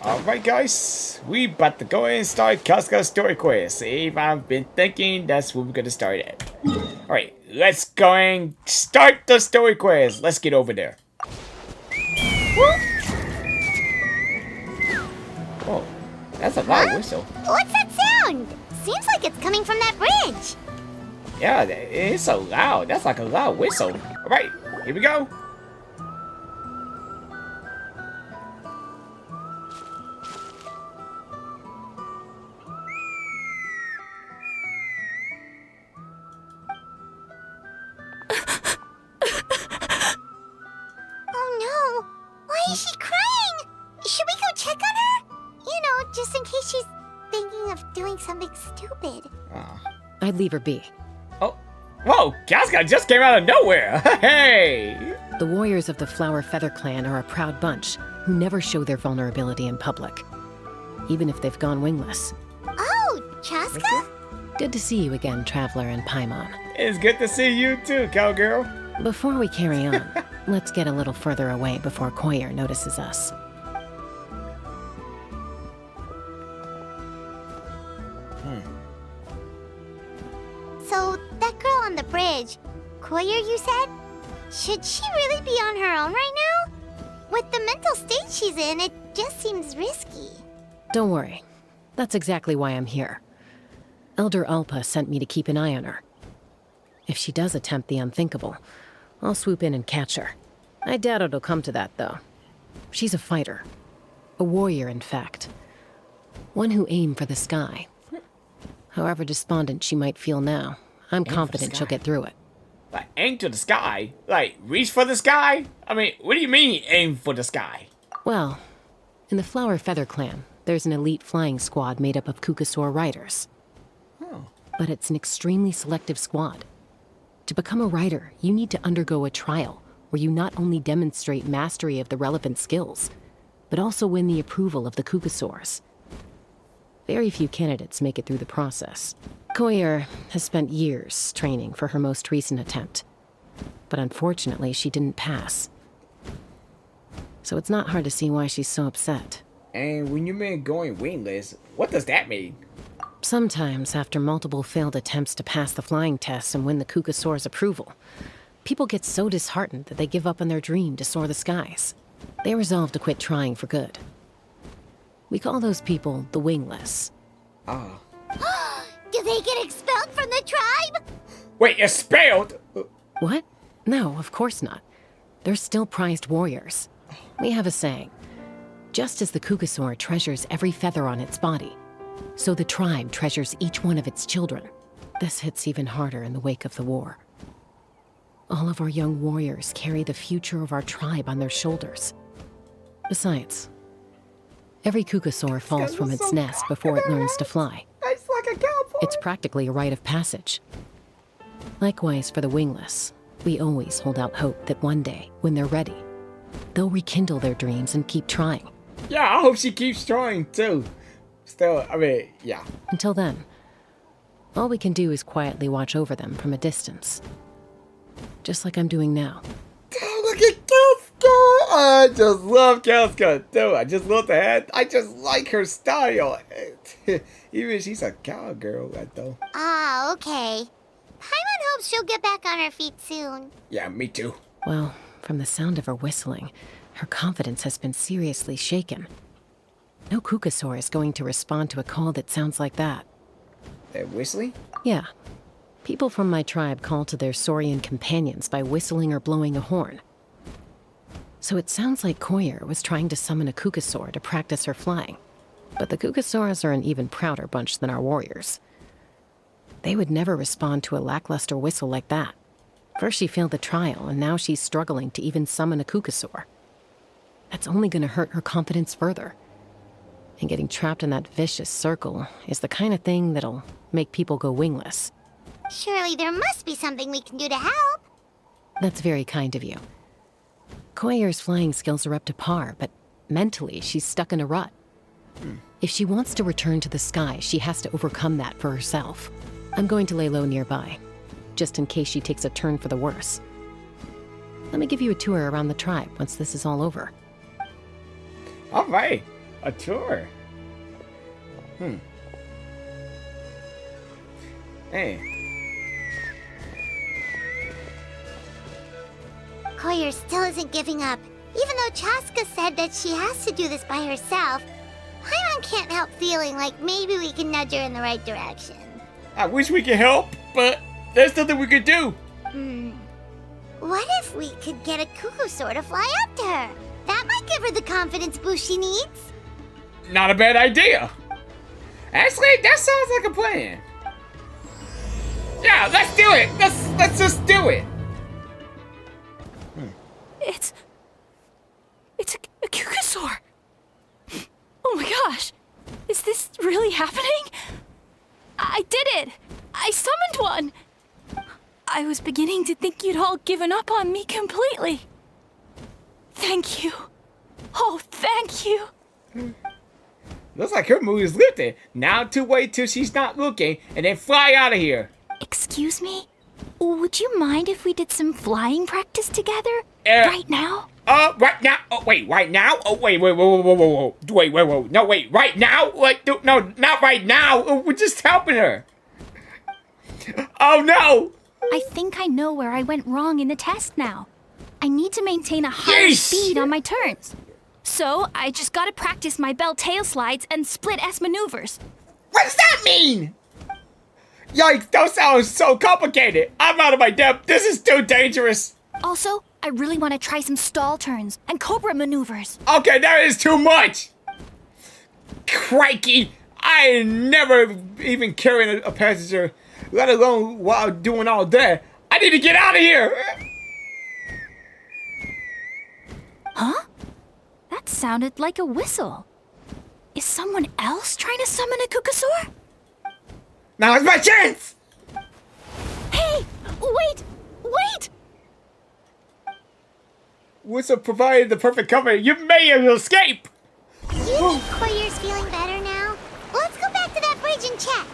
Alright guys, we about to go and start Chasca Story quest. If I've been thinking, that's what we're gonna start at. Alright, let's go and start the story quest. Let's get over there. Oh, that's a loud whistle. What's that sound? Seems like it's coming from that bridge. Yeah, it's so loud. That's like a loud whistle. Alright, here we go. Oh no! Why is she crying? Should we go check on her? You know, just in case she's thinking of doing something stupid. I'd leave her be. Oh, whoa, Chasca just came out of nowhere. Hey! The warriors of the Flower Feather Clan are a proud bunch who never show their vulnerability in public, even if they've gone wingless. Oh, Chasca? Good to see you again, Traveler and Paimon. It's good to see you too, cowgirl. Before we carry on, let's get a little further away before Koyer notices us. So, that girl on the bridge, Koyer, you said? Should she really be on her own right now? With the mental state she's in, it just seems risky. Don't worry. That's exactly why I'm here. Elder Alpa sent me to keep an eye on her. If she does attempt the unthinkable, I'll swoop in and catch her. I doubt it'll come to that, though. She's a fighter. A warrior, in fact. One who aimed for the sky. However despondent she might feel now, I'm confident she'll get through it. Like, aim to the sky? Like, reach for the sky? I mean, what do you mean, aim for the sky? Well, in the Flower Feather Clan, there's an elite flying squad made up of Kukasaur riders. But it's an extremely selective squad. To become a rider, you need to undergo a trial where you not only demonstrate mastery of the relevant skills, but also win the approval of the Kukasaurs. Very few candidates make it through the process. Koyer has spent years training for her most recent attempt, but unfortunately she didn't pass. So it's not hard to see why she's so upset. And when you mean going wingless, what does that mean? Sometimes, after multiple failed attempts to pass the flying test and win the Kukasaur's approval, people get so disheartened that they give up on their dream to soar the skies. They resolve to quit trying for good. We call those people the wingless. Ah. Do they get expelled from the tribe? Wait, expelled? What? No, of course not. They're still prized warriors. We have a saying. Just as the Kukasaur treasures every feather on its body, so the tribe treasures each one of its children. This hits even harder in the wake of the war. All of our young warriors carry the future of our tribe on their shoulders. Besides, every Kukasaur falls from its nest before it learns to fly. It's like a cowboy. It's practically a rite of passage. Likewise for the wingless, we always hold out hope that one day, when they're ready, they'll rekindle their dreams and keep trying. Yeah, I hope she keeps trying too. Still, I mean, yeah. Until then, all we can do is quietly watch over them from a distance. Just like I'm doing now. Oh, look at Chasca! I just love Chasca too. I just love the head. I just like her style. Even she's a cowgirl, though. Ah, okay. Paimon hopes she'll get back on her feet soon. Yeah, me too. Well, from the sound of her whistling, her confidence has been seriously shaken. No Kukasaur is going to respond to a call that sounds like that. Whistling? Yeah. People from my tribe call to their Saurian companions by whistling or blowing a horn. So it sounds like Koyer was trying to summon a Kukasaur to practice her flying. But the Kukasaurs are an even prouder bunch than our warriors. They would never respond to a lackluster whistle like that. First she failed the trial, and now she's struggling to even summon a Kukasaur. That's only going to hurt her confidence further. And getting trapped in that vicious circle is the kind of thing that'll make people go wingless. Surely there must be something we can do to help. That's very kind of you. Koyer's flying skills are up to par, but mentally she's stuck in a rut. If she wants to return to the sky, she has to overcome that for herself. I'm going to lay low nearby, just in case she takes a turn for the worse. Let me give you a tour around the tribe once this is all over. All right. A tour. Hey. Koyer still isn't giving up. Even though Chasca said that she has to do this by herself, Paimon can't help feeling like maybe we can nudge her in the right direction. I wish we could help, but there's nothing we could do. What if we could get a Cuckoosaur to fly up to her? That might give her the confidence boost she needs. Not a bad idea. Actually, that sounds like a plan. Yeah, let's do it. Let's just do it. It's a Cuckoosaur. Oh my gosh. Is this really happening? I did it. I summoned one. I was beginning to think you'd all given up on me completely. Thank you. Oh, thank you. Looks like her mood is lifted. Now to wait till she's not looking and then fly out of here. Excuse me? Would you mind if we did some flying practice together? Right now? Right now? Oh, wait, right now? Oh, wait, whoa. Wait, no, wait, right now? Like, no, not right now. We're just helping her. Oh, no. I think I know where I went wrong in the test now. I need to maintain a higher speed on my turns. So, I just gotta practice my bell tail slides and split S maneuvers. What does that mean? Yikes, that sounds so complicated. I'm out of my depth. This is too dangerous. Also, I really want to try some stall turns and cobra maneuvers. Okay, that is too much. Crikey, I ain't never even carrying a passenger, let alone while doing all that. I need to get out of here. Huh? That sounded like a whistle. Is someone else trying to summon a Cuckoosaur? Now's my chance. Hey, wait! Whistle provided the perfect cover. You may escape. Do you think Koyer's feeling better now? Let's go back to that bridge and check.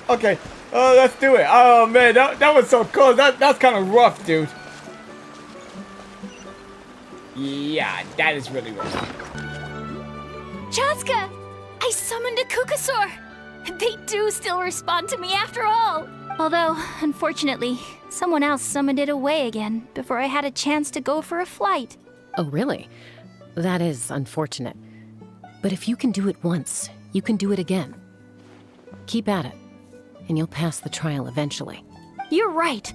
Okay, let's do it. Oh man, that was so cool. That's kind of rough, dude. Yeah, that is really rough. Chasca! I summoned a Cuckoosaur! They do still respond to me after all! Although, unfortunately, someone else summoned it away again before I had a chance to go for a flight. Oh, really? That is unfortunate. But if you can do it once, you can do it again. Keep at it, and you'll pass the trial eventually. You're right.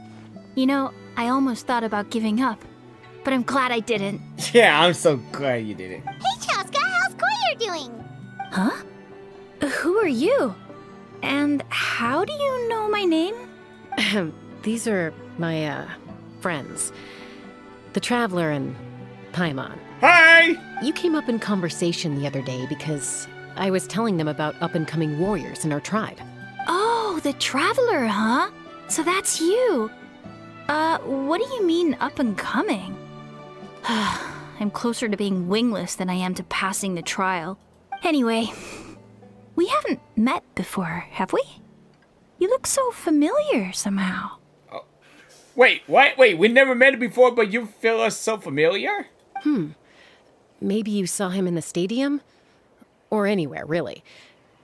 You know, I almost thought about giving up, but I'm glad I didn't. Yeah, I'm so glad you did it. Hey, Chasca, how's Koyer doing? Huh? Who are you? And how do you know my name? These are my, friends. The Traveler and Paimon. Hi! You came up in conversation the other day because I was telling them about up-and-coming warriors in our tribe. Oh, the Traveler, huh? So that's you. What do you mean up-and-coming? I'm closer to being wingless than I am to passing the trial. Anyway, we haven't met before, have we? You look so familiar somehow. Oh. Wait, what? Wait, we never met before, but you feel us so familiar? Maybe you saw him in the stadium? Or anywhere, really.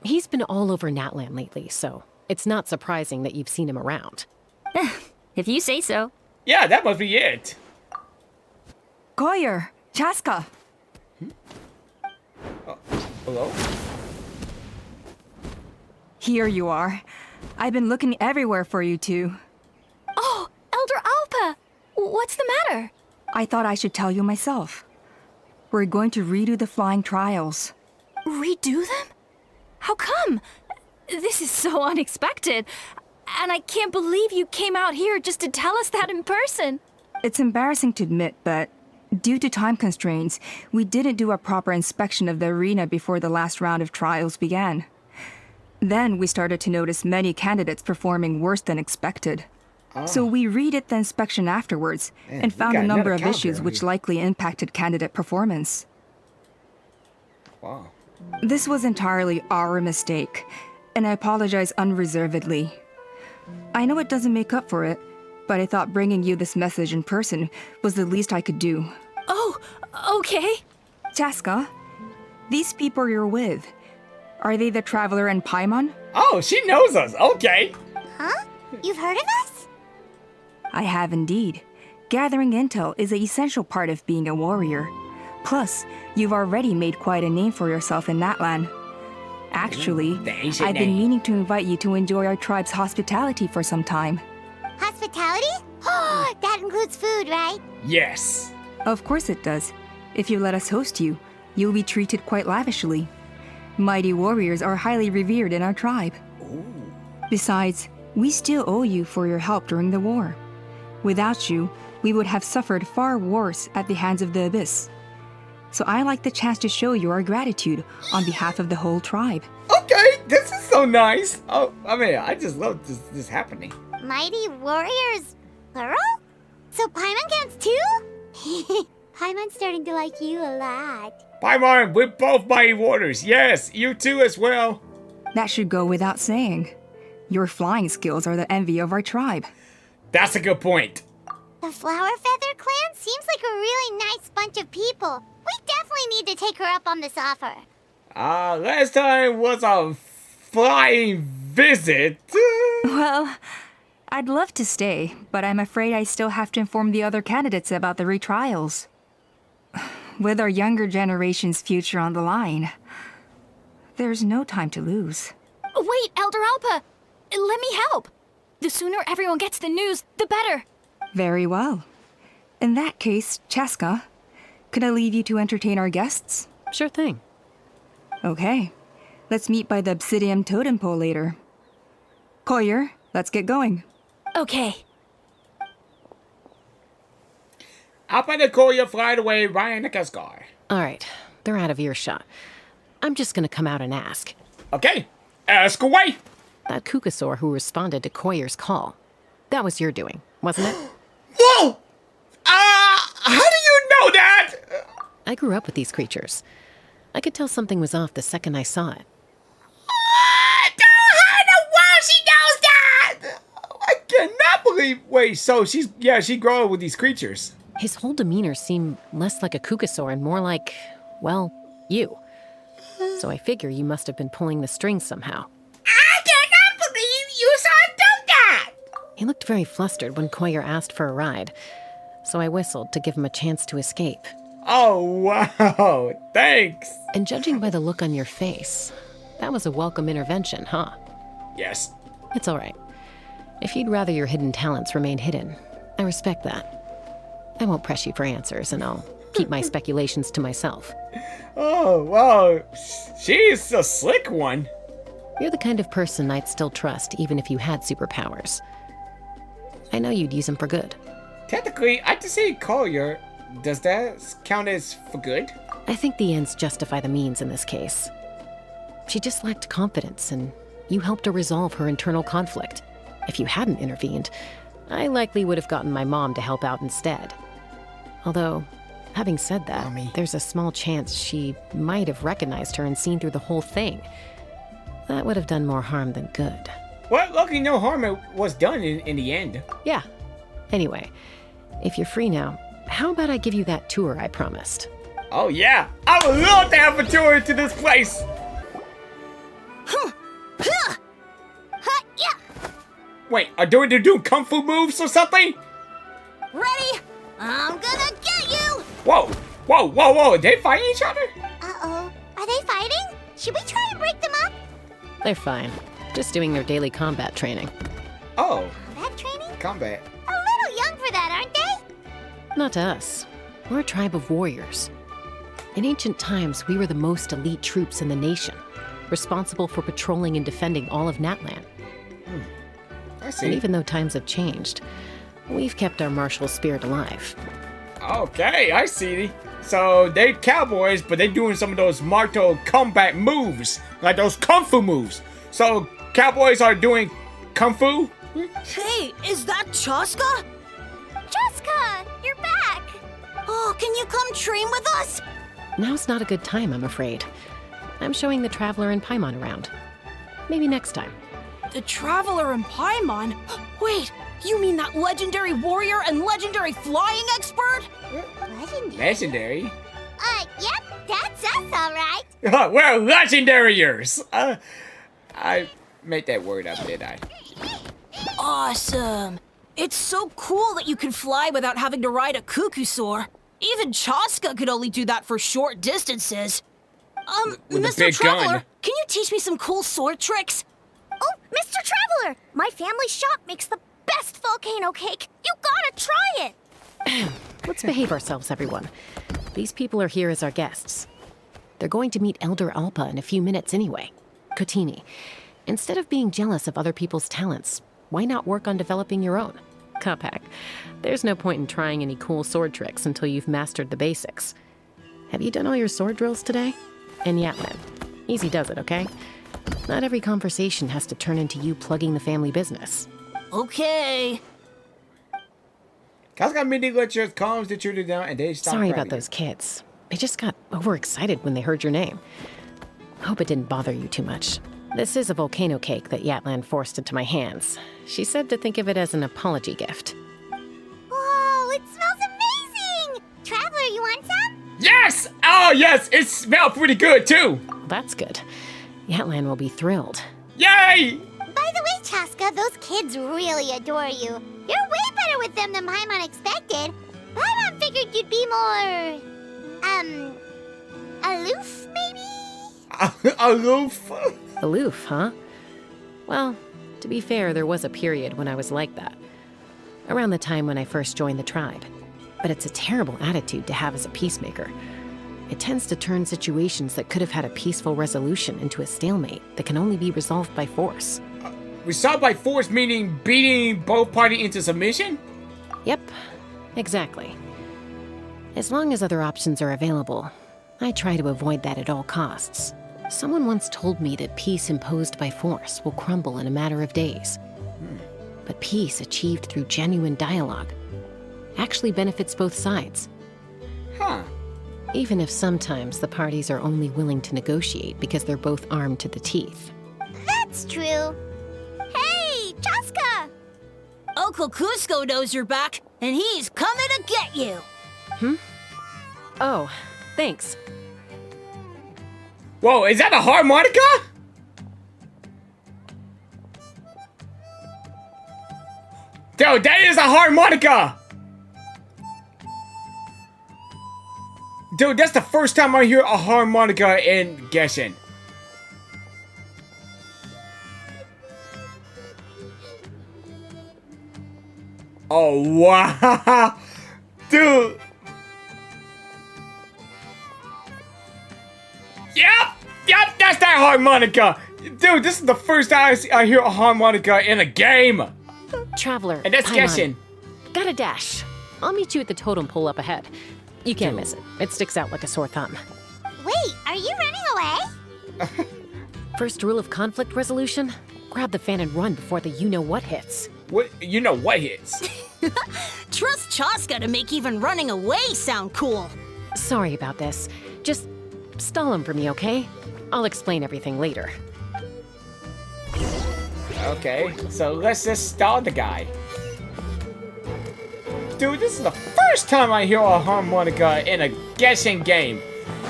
He's been all over Natlan lately, so it's not surprising that you've seen him around. If you say so. Yeah, that must be it. Koyer, Chasca. Hello? Here you are. I've been looking everywhere for you two. Oh, Elder Alpa! What's the matter? I thought I should tell you myself. We're going to redo the flying trials. Redo them? How come? This is so unexpected. And I can't believe you came out here just to tell us that in person. It's embarrassing to admit, but due to time constraints, we didn't do a proper inspection of the arena before the last round of trials began. Then we started to notice many candidates performing worse than expected. So we redid the inspection afterwards and found a number of issues which likely impacted candidate performance. Wow. This was entirely our mistake, and I apologize unreservedly. I know it doesn't make up for it, but I thought bringing you this message in person was the least I could do. Oh, okay. Chasca, These people you're with, are they the Traveler and Paimon? Oh, she knows us. Okay. Huh? You've heard of us? I have indeed. Gathering intel is an essential part of being a warrior. Plus, you've already made quite a name for yourself in that land. Actually, The ancient I've been name. meaning to invite you to enjoy our tribe's hospitality for some time. Hospitality? Oh, that includes food, right? Yes. Of course it does. If you let us host you, you'll be treated quite lavishly. Mighty warriors are highly revered in our tribe. Besides, we still owe you for your help during the war. Without you, we would have suffered far worse at the hands of the Abyss. So I like the chance to show you our gratitude on behalf of the whole tribe. Okay, this is so nice. Oh, I mean, I just love this happening. Mighty warriors, plural? So Paimon counts too? Paimon's starting to like you a lot. Paimon, we're both mighty warriors. Yes, you too as well. That should go without saying. Your flying skills are the envy of our tribe. That's a good point. The Flower Feather clan seems like a really nice bunch of people. We definitely need to take her up on this offer. Last time was a flying visit. Well, I'd love to stay, but I'm afraid I still have to inform the other candidates about the retrials. With our younger generation's future on the line, there's no time to lose. Wait, Elder Alpa! Let me help! The sooner everyone gets the news, the better! Very well. In that case, Chasca, could I leave you to entertain our guests? Sure thing. Okay. Let's meet by the Obsidian Totem Pole later. Collier, let's get going. Okay. Up in the Koya flied away Ryan the Cascar. All right, they're out of earshot. I'm just gonna come out and ask. Okay, ask away. That Kukasaur who responded to Koyer's call, that was your doing, wasn't it? Whoa! How do you know that? I grew up with these creatures. I could tell something was off the second I saw it. How in the world she knows that? I cannot believe. Wait, so she grew up with these creatures. His whole demeanor seemed less like a Kukasaur and more like, well, you. So I figure you must have been pulling the strings somehow. I cannot believe you saw him do that. He looked very flustered when Koyer asked for a ride, so I whistled to give him a chance to escape. Oh, wow. Thanks. And judging by the look on your face, that was a welcome intervention, huh? Yes. It's all right. If you'd rather your hidden talents remain hidden, I respect that. I won't press you for answers, and I'll keep my speculations to myself. Oh, wow. She's a slick one. You're the kind of person I'd still trust even if you had superpowers. I know you'd use them for good. Technically, I just say Collier. Does that count as for good? I think the ends justify the means in this case. She just lacked confidence, and you helped her resolve her internal conflict. If you hadn't intervened, I likely would have gotten my mom to help out instead. Although, having said that, Mommy. there's a small chance she might have recognized her and seen through the whole thing. That would have done more harm than good. Well, luckily no harm was done in the end. Yeah. Anyway, if you're free now, how about I give you that tour I promised? Oh yeah, I would love to have a tour to this place. Yeah. Wait, are they doing kung fu moves or something? Ready? I'm gonna get you! Whoa, whoa, whoa, whoa! They fighting each other? Uh-oh. Are they fighting? Should we try and break them up? They're fine. Just doing their daily combat training. Oh, That training? combat. A little young for that, aren't they? Not to us. We're a tribe of warriors. In ancient times, we were the most elite troops in the nation, responsible for patrolling and defending all of Natlan. I see. And even though times have changed, we've kept our martial spirit alive. Okay, I see. So they cowboys, but they doing some of those martial combat moves, like those kung fu moves. So cowboys are doing kung fu? Hey, is that Chasca? Jessica, you're back! Oh, can you come train with us? Now's not a good time, I'm afraid. I'm showing the Traveler and Paimon around. Maybe next time. The Traveler and Paimon? Wait, you mean that legendary warrior and legendary flying expert? Legendary? Legendary. Yep. That's us, all right. We're legendaryers. I made that word up, did I? Awesome. It's so cool that you can fly without having to ride a cuckoo-saur. Even Chasca could only do that for short distances. With a Mr. big Traveler, gun. can you teach me some cool sword tricks? Oh, Mr. Traveler, my family shop makes the best volcano cake. You gotta try it. Let's behave ourselves, everyone. These people are here as our guests. They're going to meet Elder Alpa in a few minutes anyway. Kotini, instead of being jealous of other people's talents, why not work on developing your own? Kapak, there's no point in trying any cool sword tricks until you've mastered the basics. Have you done all your sword drills today? And Yatlan, easy does it, okay? Not every conversation has to turn into you plugging the family business. Okay. Casca immediately let your comms the children down and they stopped Sorry grabbing about those kids. They just got overexcited when they heard your name. Hope it didn't bother you too much. This is a volcano cake that Yatlan forced into my hands. She said to think of it as an apology gift. Whoa, it smells amazing! Traveler, you want some? Yes! Oh, yes! It smelled pretty good, too! That's good. Yatlan will be thrilled. Yay! By the way, Chasca, those kids really adore you. You're way better with them than Paimon expected. Paimon figured you'd be more... aloof, maybe? Aloof? Aloof, huh? Well, to be fair, there was a period when I was like that. Around the time when I first joined the tribe. But it's a terrible attitude to have as a peacemaker. It tends to turn situations that could have had a peaceful resolution into a stalemate that can only be resolved by force. Resolved by force meaning beating both parties into submission? Yep, exactly. As long as other options are available, I try to avoid that at all costs. Someone once told me that peace imposed by force will crumble in a matter of days. But peace achieved through genuine dialogue actually benefits both sides. Huh. Even if sometimes the parties are only willing to negotiate because they're both armed to the teeth. That's true. Hey, Chasca! Uncle Cusco knows you're back, and he's coming to get you. Oh, thanks. Whoa, is that a harmonica? Dude, that is a harmonica! Dude, that's the first time I hear a harmonica in Genshin. Oh, wow! Dude! Yep, that's that harmonica! Dude, this is the first time I hear a harmonica in a game! Traveler, And that's Paimon, Genshin. Got a dash. I'll meet you at the totem pole up ahead. You can't miss it. It sticks out like a sore thumb. Wait, are you running away? First rule of conflict resolution? Grab the fan and run before the you-know-what hits. What, you know what hits? Trust Chasca to make even running away sound cool. Sorry about this. Just stall him for me, okay? I'll explain everything later. Okay, so let's just stall the guy. Dude, this is the first time I hear a harmonica in a Genshin game.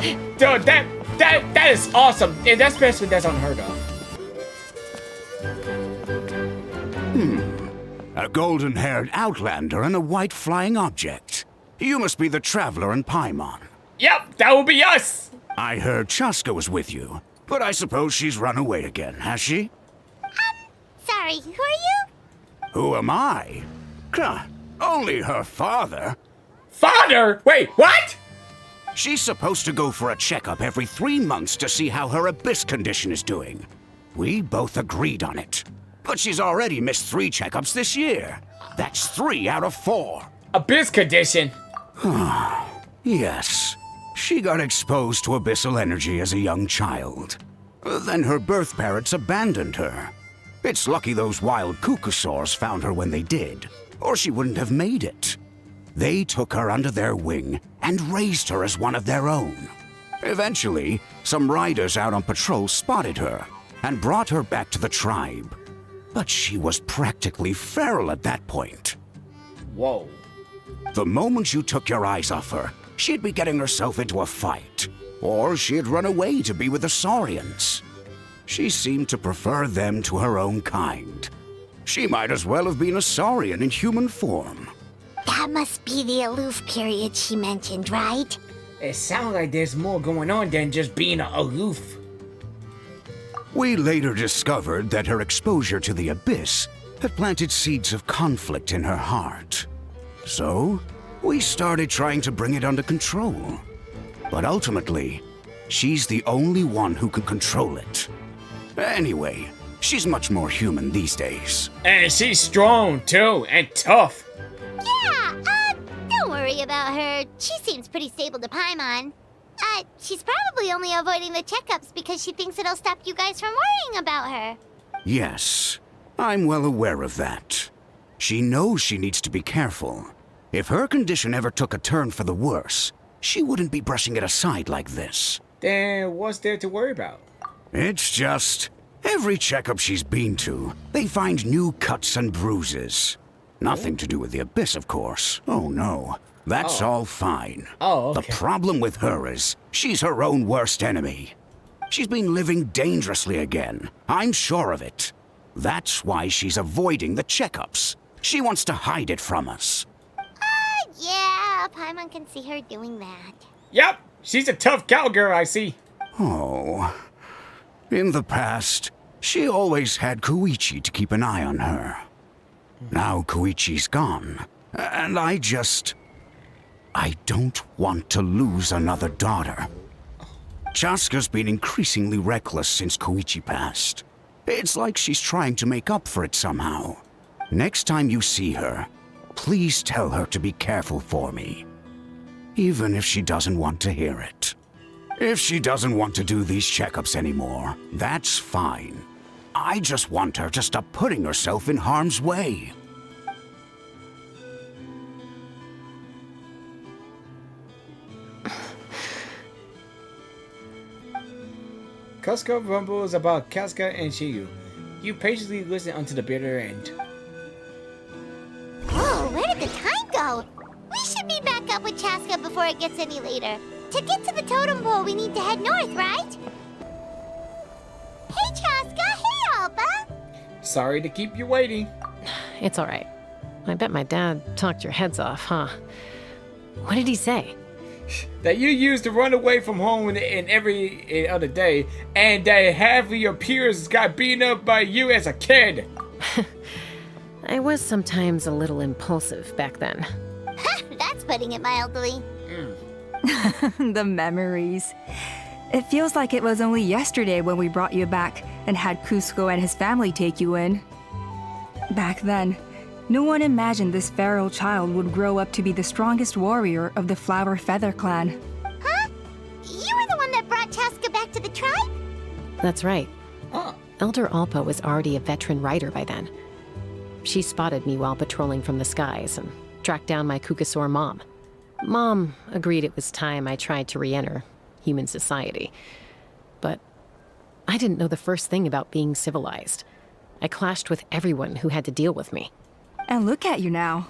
Dude, that is awesome, and especially that's unheard of. A golden-haired outlander and a white flying object. You must be the traveler in Paimon. Yep, that will be us. I heard Chasca was with you, but I suppose she's run away again, has she? Sorry, who are you? Who am I? Only her father. Father? Wait, what? She's supposed to go for a checkup every 3 months to see how her abyss condition is doing. We both agreed on it. But she's already missed 3 checkups this year. That's 3 out of 4. Abyss condition. Yes. She got exposed to abyssal energy as a young child. Then her birth parents abandoned her. It's lucky those wild cuckosaurs found her when they did, or she wouldn't have made it. They took her under their wing and raised her as one of their own. Eventually, some riders out on patrol spotted her and brought her back to the tribe. But she was practically feral at that point. Whoa. The moment you took your eyes off her, she'd be getting herself into a fight. Or she had run away to be with the Saurians. She seemed to prefer them to her own kind. She might as well have been a Saurian in human form. That must be the aloof period she mentioned, right? It sounds like there's more going on than just being aloof. We later discovered that her exposure to the abyss had planted seeds of conflict in her heart. So, we started trying to bring it under control. But ultimately, she's the only one who can control it. Anyway, she's much more human these days. And she's strong too, and tough. Yeah, don't worry about her. She seems pretty stable to Paimon. She's probably only avoiding the checkups because she thinks it'll stop you guys from worrying about her. Yes, I'm well aware of that. She knows she needs to be careful. If her condition ever took a turn for the worse, she wouldn't be brushing it aside like this. Then what's there to worry about? It's just, every checkup she's been to, they find new cuts and bruises. Nothing to do with the abyss, of course. Oh no, that's all fine. Oh, okay. The problem with her is, she's her own worst enemy. She's been living dangerously again. I'm sure of it. That's why she's avoiding the checkups. She wants to hide it from us. Yeah, Paimon can see her doing that. Yep, she's a tough cowgirl, I see. Oh. In the past, she always had Koichi to keep an eye on her. Now Koichi's gone, and I don't want to lose another daughter. Chasca's been increasingly reckless since Koichi passed. It's like she's trying to make up for it somehow. Next time you see her, please tell her to be careful for me. Even if she doesn't want to hear it. If she doesn't want to do these checkups anymore, that's fine. I just want her to stop putting herself in harm's way. Cusco rumbles about Casca and Shiyu. You patiently listen unto the bitter end. Whoa, where did the time go? We should be back up with Chasca before it gets any later. To get to the totem pole, we need to head north, right? Hey, Chasca! Hey, Alba! Sorry to keep you waiting. It's all right. I bet my dad talked your heads off, huh? What did he say? That you used to run away from home in every other day, and that half of your peers got beaten up by you as a kid. I was sometimes a little impulsive back then. That's putting it mildly. The memories. It feels like it was only yesterday when we brought you back and had Cusco and his family take you in. Back then, no one imagined this feral child would grow up to be the strongest warrior of the Flower Feather clan. Huh? You were the one that brought Chasca back to the tribe? That's right. Oh. Elder Alpa was already a veteran rider by then. She spotted me while patrolling from the skies and tracked down my Kukasaur mom. Mom agreed it was time I tried to re-enter human society. But I didn't know the first thing about being civilized. I clashed with everyone who had to deal with me. And look at you now.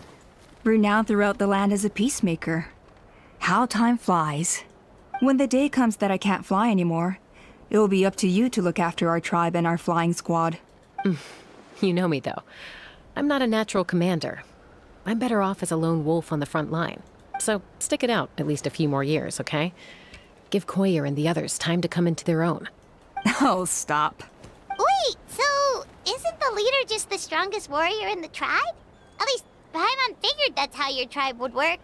Renowned throughout the land as a peacemaker. How time flies. When the day comes that I can't fly anymore, it will be up to you to look after our tribe and our flying squad. You know me, though. I'm not a natural commander. I'm better off as a lone wolf on the front line. So stick it out at least a few more years, okay? Give Koyer and the others time to come into their own. Oh, stop. Wait, so isn't the leader just the strongest warrior in the tribe? At least Paimon figured that's how your tribe would work.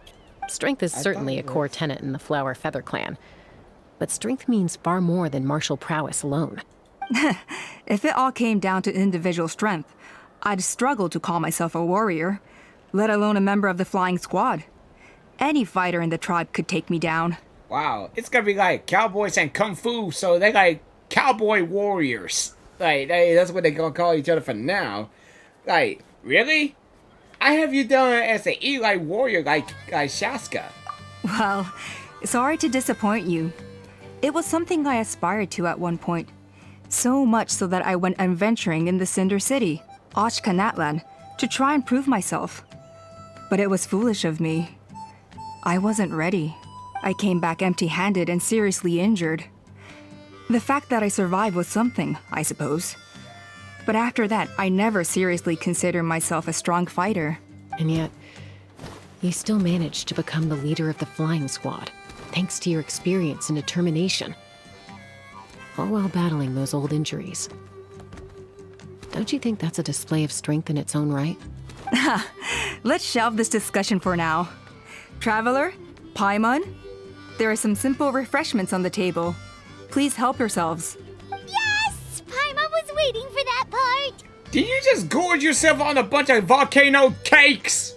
Strength is certainly a core tenet in the Flower Feather clan. But strength means far more than martial prowess alone. If it all came down to individual strength, I'd struggle to call myself a warrior, let alone a member of the flying squad. Any fighter in the tribe could take me down. Wow, it's gonna be like cowboys and kung fu, so they're like cowboy warriors. Like, that's what they're gonna call each other for now. Like, really? I have you done as an Eli warrior like Chasca. Well, sorry to disappoint you. It was something I aspired to at one point. So much so that I went adventuring in the Cinder City, Ochkanatlan, to try and prove myself. But it was foolish of me. I wasn't ready. I came back empty-handed and seriously injured. The fact that I survived was something, I suppose. But after that, I never seriously considered myself a strong fighter. And yet, you still managed to become the leader of the flying squad, thanks to your experience and determination. All while battling those old injuries. Don't you think that's a display of strength in its own right? Let's shelve this discussion for now. Traveler, Paimon, there are some simple refreshments on the table. Please help yourselves. Yes! Paimon was waiting for that part. Did you just gorge yourself on a bunch of volcano cakes?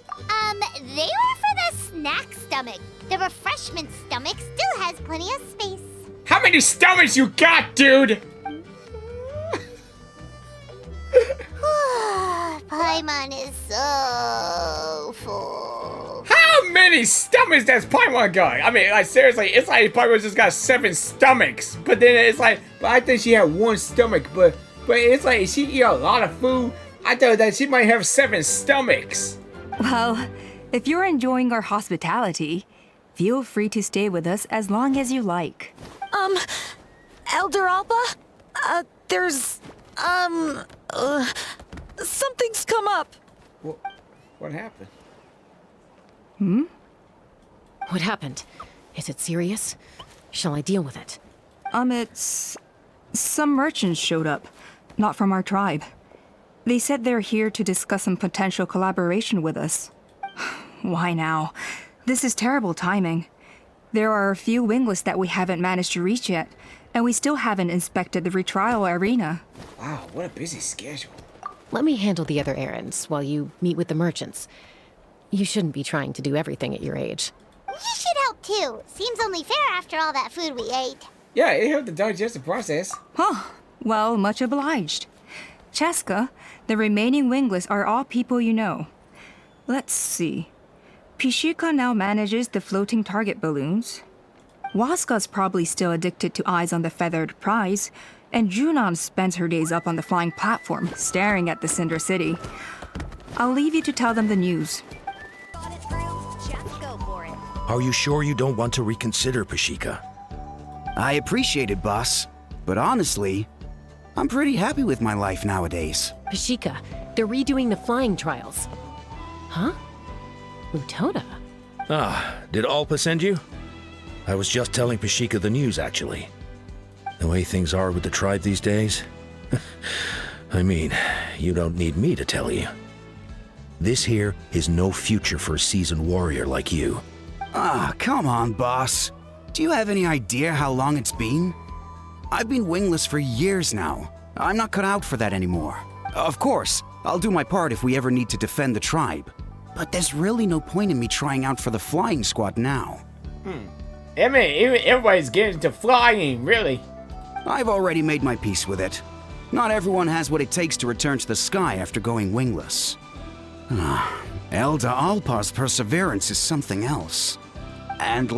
They were for the snack stomach. The refreshment stomach still has plenty of space. How many stomachs you got, dude? Paimon is so full. How many stomachs does Paimon got? I mean, like, seriously, it's like Paimon just got 7 stomachs. But then it's like, but I think she had 1 stomach. But it's like, she eat a lot of food. I thought that she might have 7 stomachs. Well, if you're enjoying our hospitality, feel free to stay with us as long as you like. Elder Alba? There's, something's come up. What happened? What happened? Is it serious? Shall I deal with it? It's... Some merchants showed up, not from our tribe. They said they're here to discuss some potential collaboration with us. Why now? This is terrible timing. There are a few wingless that we haven't managed to reach yet, and we still haven't inspected the retrial arena. Wow, what a busy schedule. Let me handle the other errands while you meet with the merchants. You shouldn't be trying to do everything at your age. You should help too. Seems only fair after all that food we ate. Yeah, it helped to digest the process. Huh. Well, much obliged. Chasca, the remaining wingless are all people you know. Let's see. Pishika now manages the floating target balloons. Waska's probably still addicted to eyes on the feathered prize, and Junon spends her days up on the flying platform, staring at the Cinder City. I'll leave you to tell them the news. Are you sure you don't want to reconsider, Pashika? I appreciate it, boss. But honestly, I'm pretty happy with my life nowadays. Pashika, they're redoing the flying trials. Huh? Lutoda? Ah, did Alpa send you? I was just telling Pashika the news, actually. The way things are with the tribe these days? I mean, you don't need me to tell you. This here is no future for a seasoned warrior like you. Ah, come on, boss. Do you have any idea how long it's been? I've been wingless for years now. I'm not cut out for that anymore. Of course, I'll do my part if we ever need to defend the tribe. But there's really no point in me trying out for the flying squad now. I mean, everybody's getting to flying, really. I've already made my peace with it. Not everyone has what it takes to return to the sky after going wingless. Elder Alpa's perseverance is something else. And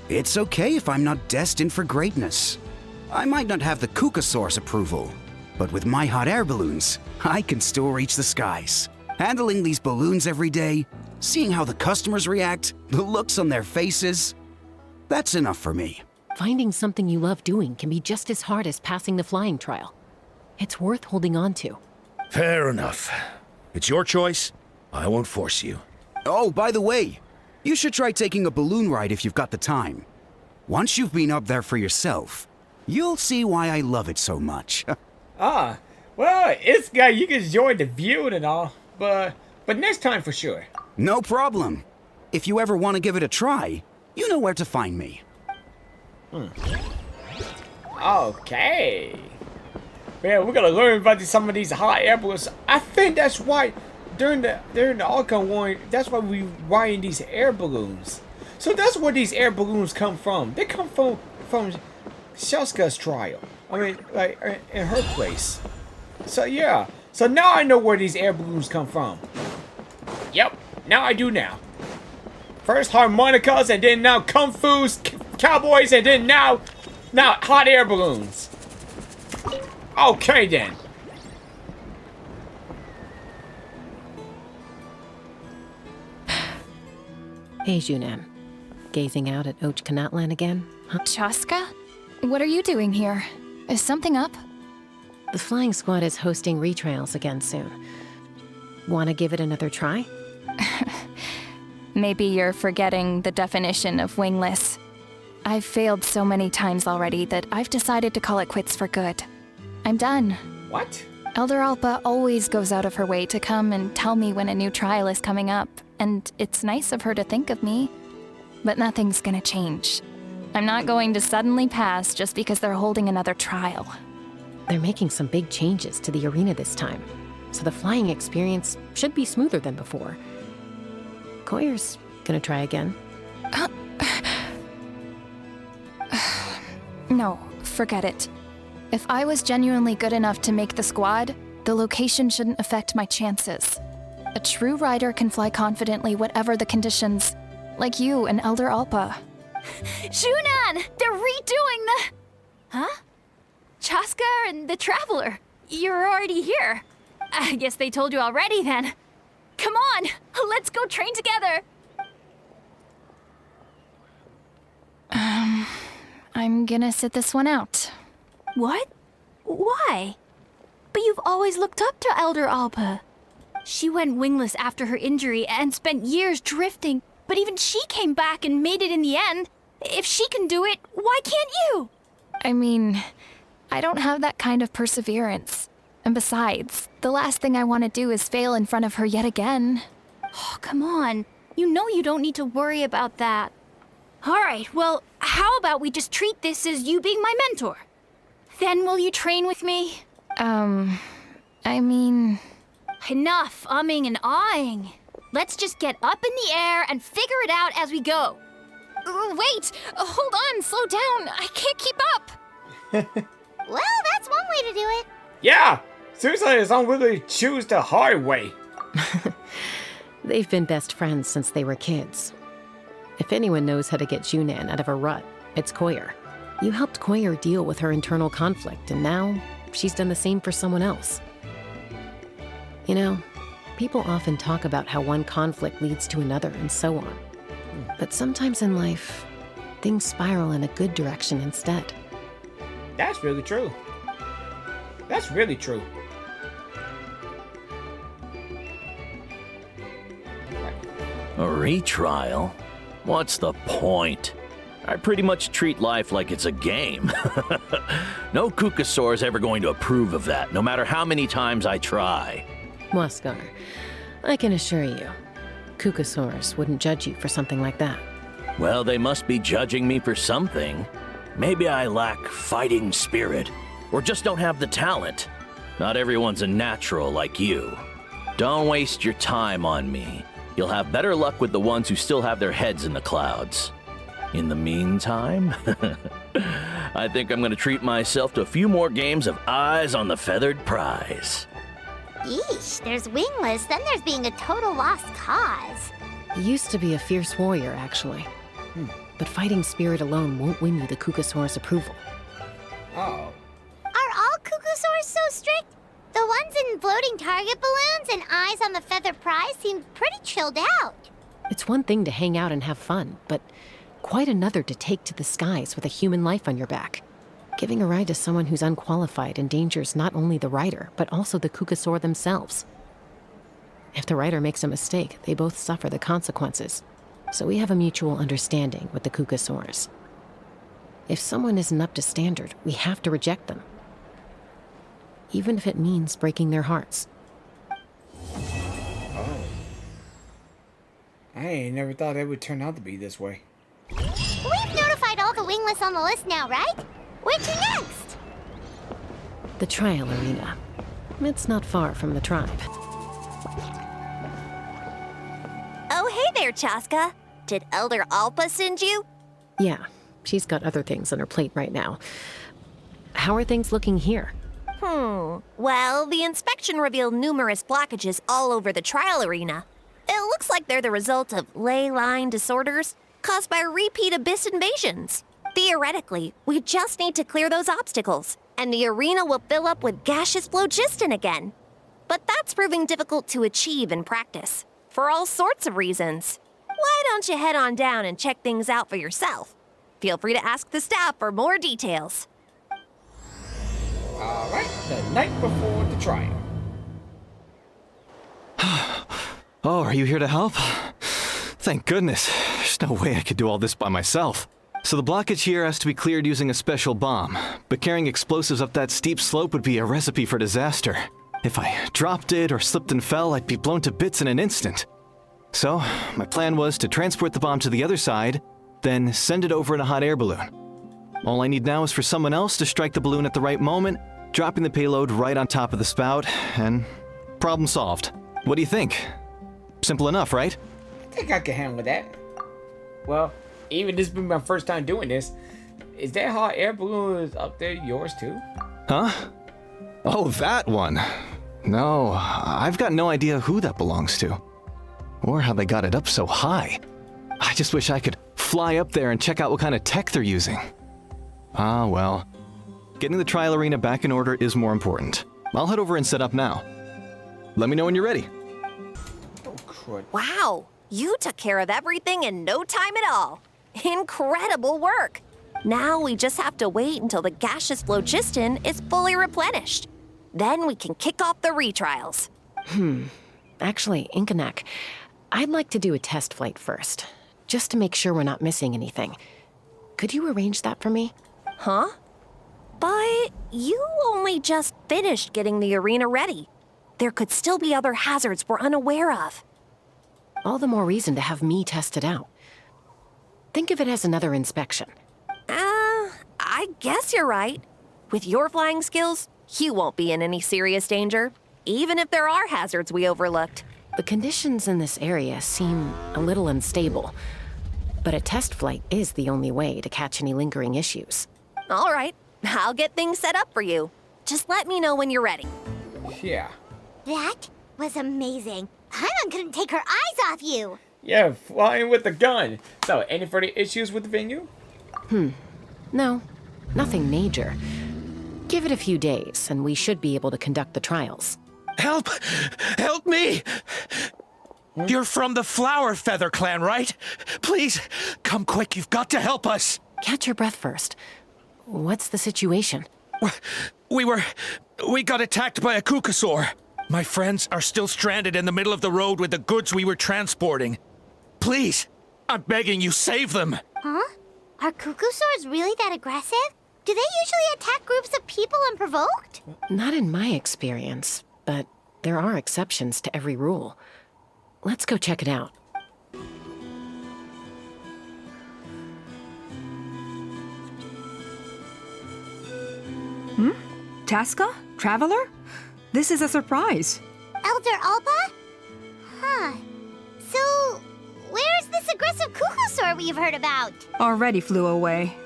it's okay if I'm not destined for greatness. I might not have the Kukasaur's approval, but with my hot air balloons, I can still reach the skies. Handling these balloons every day, seeing how the customers react, the looks on their faces, that's enough for me. Finding something you love doing can be just as hard as passing the flying trial. It's worth holding on to. Fair enough. It's your choice. I won't force you. Oh, by the way, you should try taking a balloon ride if you've got the time. Once you've been up there for yourself, you'll see why I love it so much. Well, it's got, you can enjoy the view and all, but next time for sure. No problem. If you ever want to give it a try, you know where to find me. Okay. Yeah, we're gonna learn about some of these hot air balloons. I think that's why during the Archon War, that's why we riding these air balloons. So that's where these air balloons come from. They come from Chasca's trial. I mean, like in her place. So yeah. So now I know where these air balloons come from. Yep. Now I do now. First harmonicas, and then now kung fu's, cowboys, and then now hot air balloons. Okay then. Hey, Junan. gazing out at Ochkanatlan again, huh? Chasca? What are you doing here? Is something up? The flying squad is hosting retrials again soon. Want to give it another try? Maybe you're forgetting the definition of wingless. I've failed so many times already that I've decided to call it quits for good. I'm done. What? Elder Alpa always goes out of her way to come and tell me when a new trial is coming up, and it's nice of her to think of me. But nothing's gonna change. I'm not going to suddenly pass just because they're holding another trial. They're making some big changes to the arena this time, so the flying experience should be smoother than before. Koyer's gonna try again. No, forget it. If I was genuinely good enough to make the squad, the location shouldn't affect my chances. A true rider can fly confidently whatever the conditions, like you and Elder Alpa. Shunan! They're redoing the... Huh? Chasca and the Traveler. You're already here. I guess they told you already then. Come on, let's go train together. I'm gonna sit this one out. What? Why? But you've always looked up to Elder Alpa. She went wingless after her injury and spent years drifting, but even she came back and made it in the end. If she can do it, why can't you? I mean, I don't have that kind of perseverance. And besides, the last thing I want to do is fail in front of her yet again. Oh, come on. You know you don't need to worry about that. All right, well, how about we just treat this as you being my mentor? Then will you train with me? I mean... Enough umming and ahhing. Let's just get up in the air and figure it out as we go. Wait, hold on, slow down. I can't keep up. Well, that's one way to do it. Yeah! Seriously, it's unwilling to choose the hard way. They've been best friends since they were kids. If anyone knows how to get Junan out of a rut, it's Koyer. You helped Koyer deal with her internal conflict, and now she's done the same for someone else. You know, people often talk about how one conflict leads to another and so on. But sometimes in life, things spiral in a good direction instead. That's really true. That's really true. A retrial? What's the point? I pretty much treat life like it's a game. No Kukasaur is ever going to approve of that, no matter how many times I try. Muskar, I can assure you, Kukasaurs wouldn't judge you for something like that. Well, they must be judging me for something. Maybe I lack fighting spirit, or just don't have the talent. Not everyone's a natural like you. Don't waste your time on me. You'll have better luck with the ones who still have their heads in the clouds. In the meantime, I think I'm gonna treat myself to a few more games of Eyes on the Feathered Prize. Yeesh, there's wingless, then there's being a total lost cause. You used to be a fierce warrior, actually. But fighting spirit alone won't win you the Kukasaur's approval. Oh. Are all Kukusaurs so strict? The ones in floating target balloons and Eyes on the Feathered Prize seem pretty chilled out. It's one thing to hang out and have fun, but quite another to take to the skies with a human life on your back. Giving a ride to someone who's unqualified endangers not only the rider, but also the Kukasaur themselves. If the rider makes a mistake, they both suffer the consequences. So we have a mutual understanding with the Kukasaurs. If someone isn't up to standard, we have to reject them. Even if it means breaking their hearts. Oh. I ain't never thought it would turn out to be this way. We've notified all the wingless on the list now, right? Where to next? The trial arena. It's not far from the tribe. Oh, hey there, Chasca. Did Elder Alpa send you? Yeah, she's got other things on her plate right now. How are things looking here? Well, the inspection revealed numerous blockages all over the trial arena. It looks like they're the result of ley line disorders caused by repeat abyss invasions. Theoretically, we just need to clear those obstacles, and the arena will fill up with gaseous phlogiston again. But that's proving difficult to achieve in practice, for all sorts of reasons. why don't you head on down and check things out for yourself? Feel free to ask the staff for more details. Alright, the night before the trial. Oh, are you here to help? Thank goodness. There's no way I could do all this by myself. So the blockage here has to be cleared using a special bomb, but carrying explosives up that steep slope would be a recipe for disaster. If I dropped it or slipped and fell, I'd be blown to bits in an instant. So, my plan was to transport the bomb to the other side, then send it over in a hot air balloon. All I need now is for someone else to strike the balloon at the right moment, dropping the payload right on top of the spout, and problem solved. What do you think? Simple enough, right? I think I can handle that. Well, even this being my first time doing this, is that hot air balloon up there yours too? Huh? Oh, that one. No, I've got no idea who that belongs to. Or how they got it up so high. I just wish I could fly up there and check out what kind of tech they're using. Ah, well. Getting the trial arena back in order is more important. I'll head over and set up now. Let me know when you're ready. Oh, crud. Wow, you took care of everything in no time at all. Incredible work. Now we just have to wait until the gaseous phlogiston is fully replenished. Then we can kick off the retrials. Actually, Inkanak, I'd like to do a test flight first, just to make sure we're not missing anything. Could you arrange that for me? Huh? But you only just finished getting the arena ready. There could still be other hazards we're unaware of. All the more reason to have me test it out. Think of it as another inspection. I guess you're right. With your flying skills, you won't be in any serious danger, even if there are hazards we overlooked. The conditions in this area seem a little unstable, but a test flight is the only way to catch any lingering issues. All right, I'll get things set up for you. Just let me know when you're ready. Yeah. That was amazing. Paimon couldn't take her eyes off you. Yeah, flying with the gun. So, any further issues with the venue? No, nothing major. Give it a few days, and we should be able to conduct the trials. Help! Help me! You're from the Flower Feather clan, right? Please, come quick, you've got to help us! Catch your breath first. What's the situation? We got attacked by a Kukasaur. My friends are still stranded in the middle of the road with the goods we were transporting. Please, I'm begging you, save them! Huh? Are Kukusaurs really that aggressive? Do they usually attack groups of people unprovoked? Not in my experience, but there are exceptions to every rule. Let's go check it out. Chasca? Traveler? This is a surprise. Elder Alba? Huh. So, where's this aggressive Kukusaur we've heard about? Already flew away.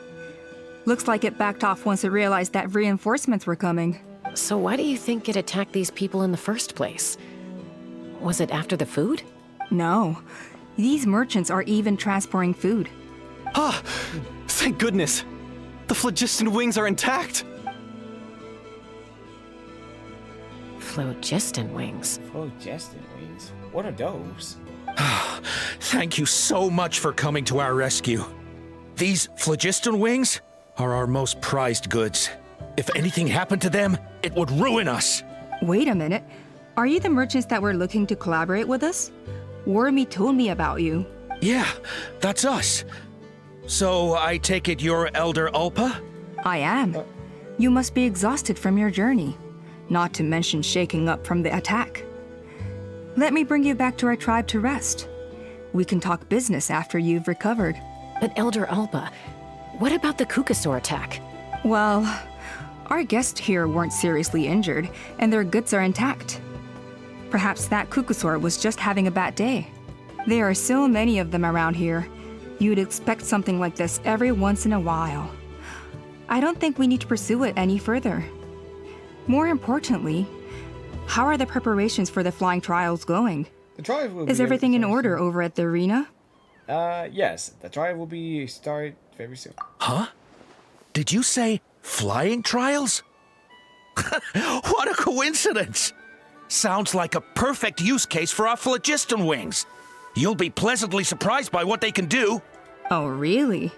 Looks like it backed off once it realized that reinforcements were coming. So why do you think it attacked these people in the first place? Was it after the food? No. These merchants are even transporting food. Ah! Thank goodness! The phlogiston wings are intact! Phlogiston wings. Phlogiston wings? What are those? Thank you so much for coming to our rescue. These phlogiston wings are our most prized goods. If anything happened to them, it would ruin us. Wait a minute. Are you the merchants that were looking to collaborate with us? Wormy told me about you. Yeah, that's us. So I take it you're Elder Ulpa? I am. You must be exhausted from your journey, not to mention shaking up from the attack. Let me bring you back to our tribe to rest. We can talk business after you've recovered. But Elder Alba, what about the Kukasaur attack? Well, our guests here weren't seriously injured, and their goods are intact. Perhaps that Kukasaur was just having a bad day. There are so many of them around here. You'd expect something like this every once in a while. I don't think we need to pursue it any further. More importantly, how are the preparations for the flying trials going? The trial will be Is everything in order over at the arena? Yes. The trial will be started very soon. Huh? Did you say flying trials? What a coincidence! Sounds like a perfect use case for our phlogiston wings. You'll be pleasantly surprised by what they can do. Oh, really?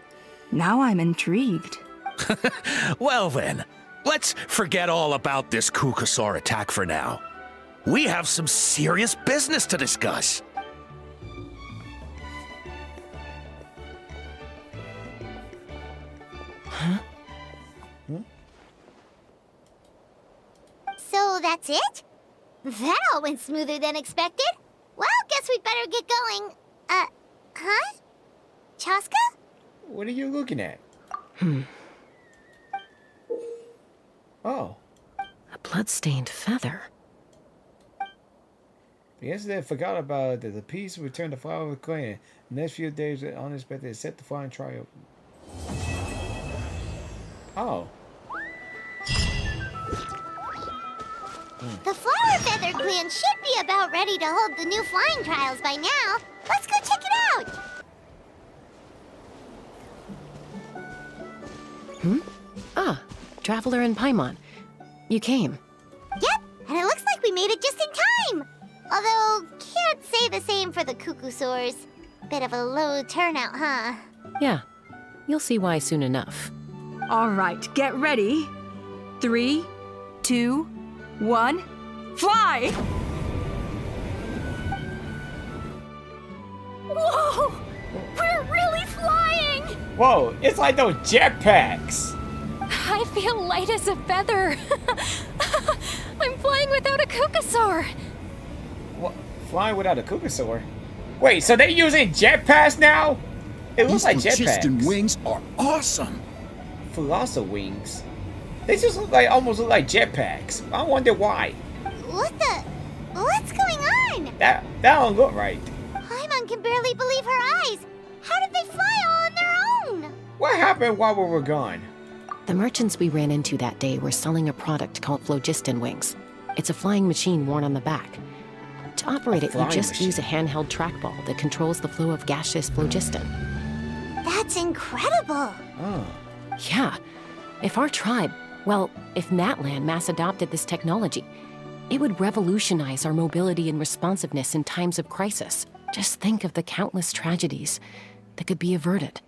Now I'm intrigued. Well then, let's forget all about this Kukasaur attack for now. We have some serious business to discuss. So that's it? That all went smoother than expected. Well, guess we'd better get going. Huh? Chasca? What are you looking at? Oh. A blood-stained feather. Yesterday I forgot about the piece returned to flower with clan. The next few days unexpected set the flying trial. Oh. The Flower Feather Clan should be about ready to hold the new flying trials by now. Let's go check it out. Ah, Traveler and Paimon. You came. Yep, and it looks like we made it just in time. Although, can't say the same for the Kukusaurs. Bit of a low turnout, huh? Yeah, you'll see why soon enough. All right, get ready. 3, 2, 1, fly! Whoa! We're really flying! Whoa, it's like those jetpacks. I feel light as a feather. I'm flying without a Kukasaur. What? Flying without a Kukasaur? Wait, so they're using jetpacks now? It looks like Phlogiston jetpacks. wings are awesome. Philosopher wings. They just almost look like jetpacks. I wonder why. What's going on? That don't look right. Paimon can barely believe her eyes. How did they fly all on their own? What happened while we were gone? The merchants we ran into that day were selling a product called phlogiston wings. It's a flying machine worn on the back. To operate it, you just use a handheld trackball that controls the flow of gaseous phlogiston. That's incredible. Oh. Yeah. If our tribe, if Natlan mass adopted this technology, it would revolutionize our mobility and responsiveness in times of crisis. Just think of the countless tragedies that could be averted.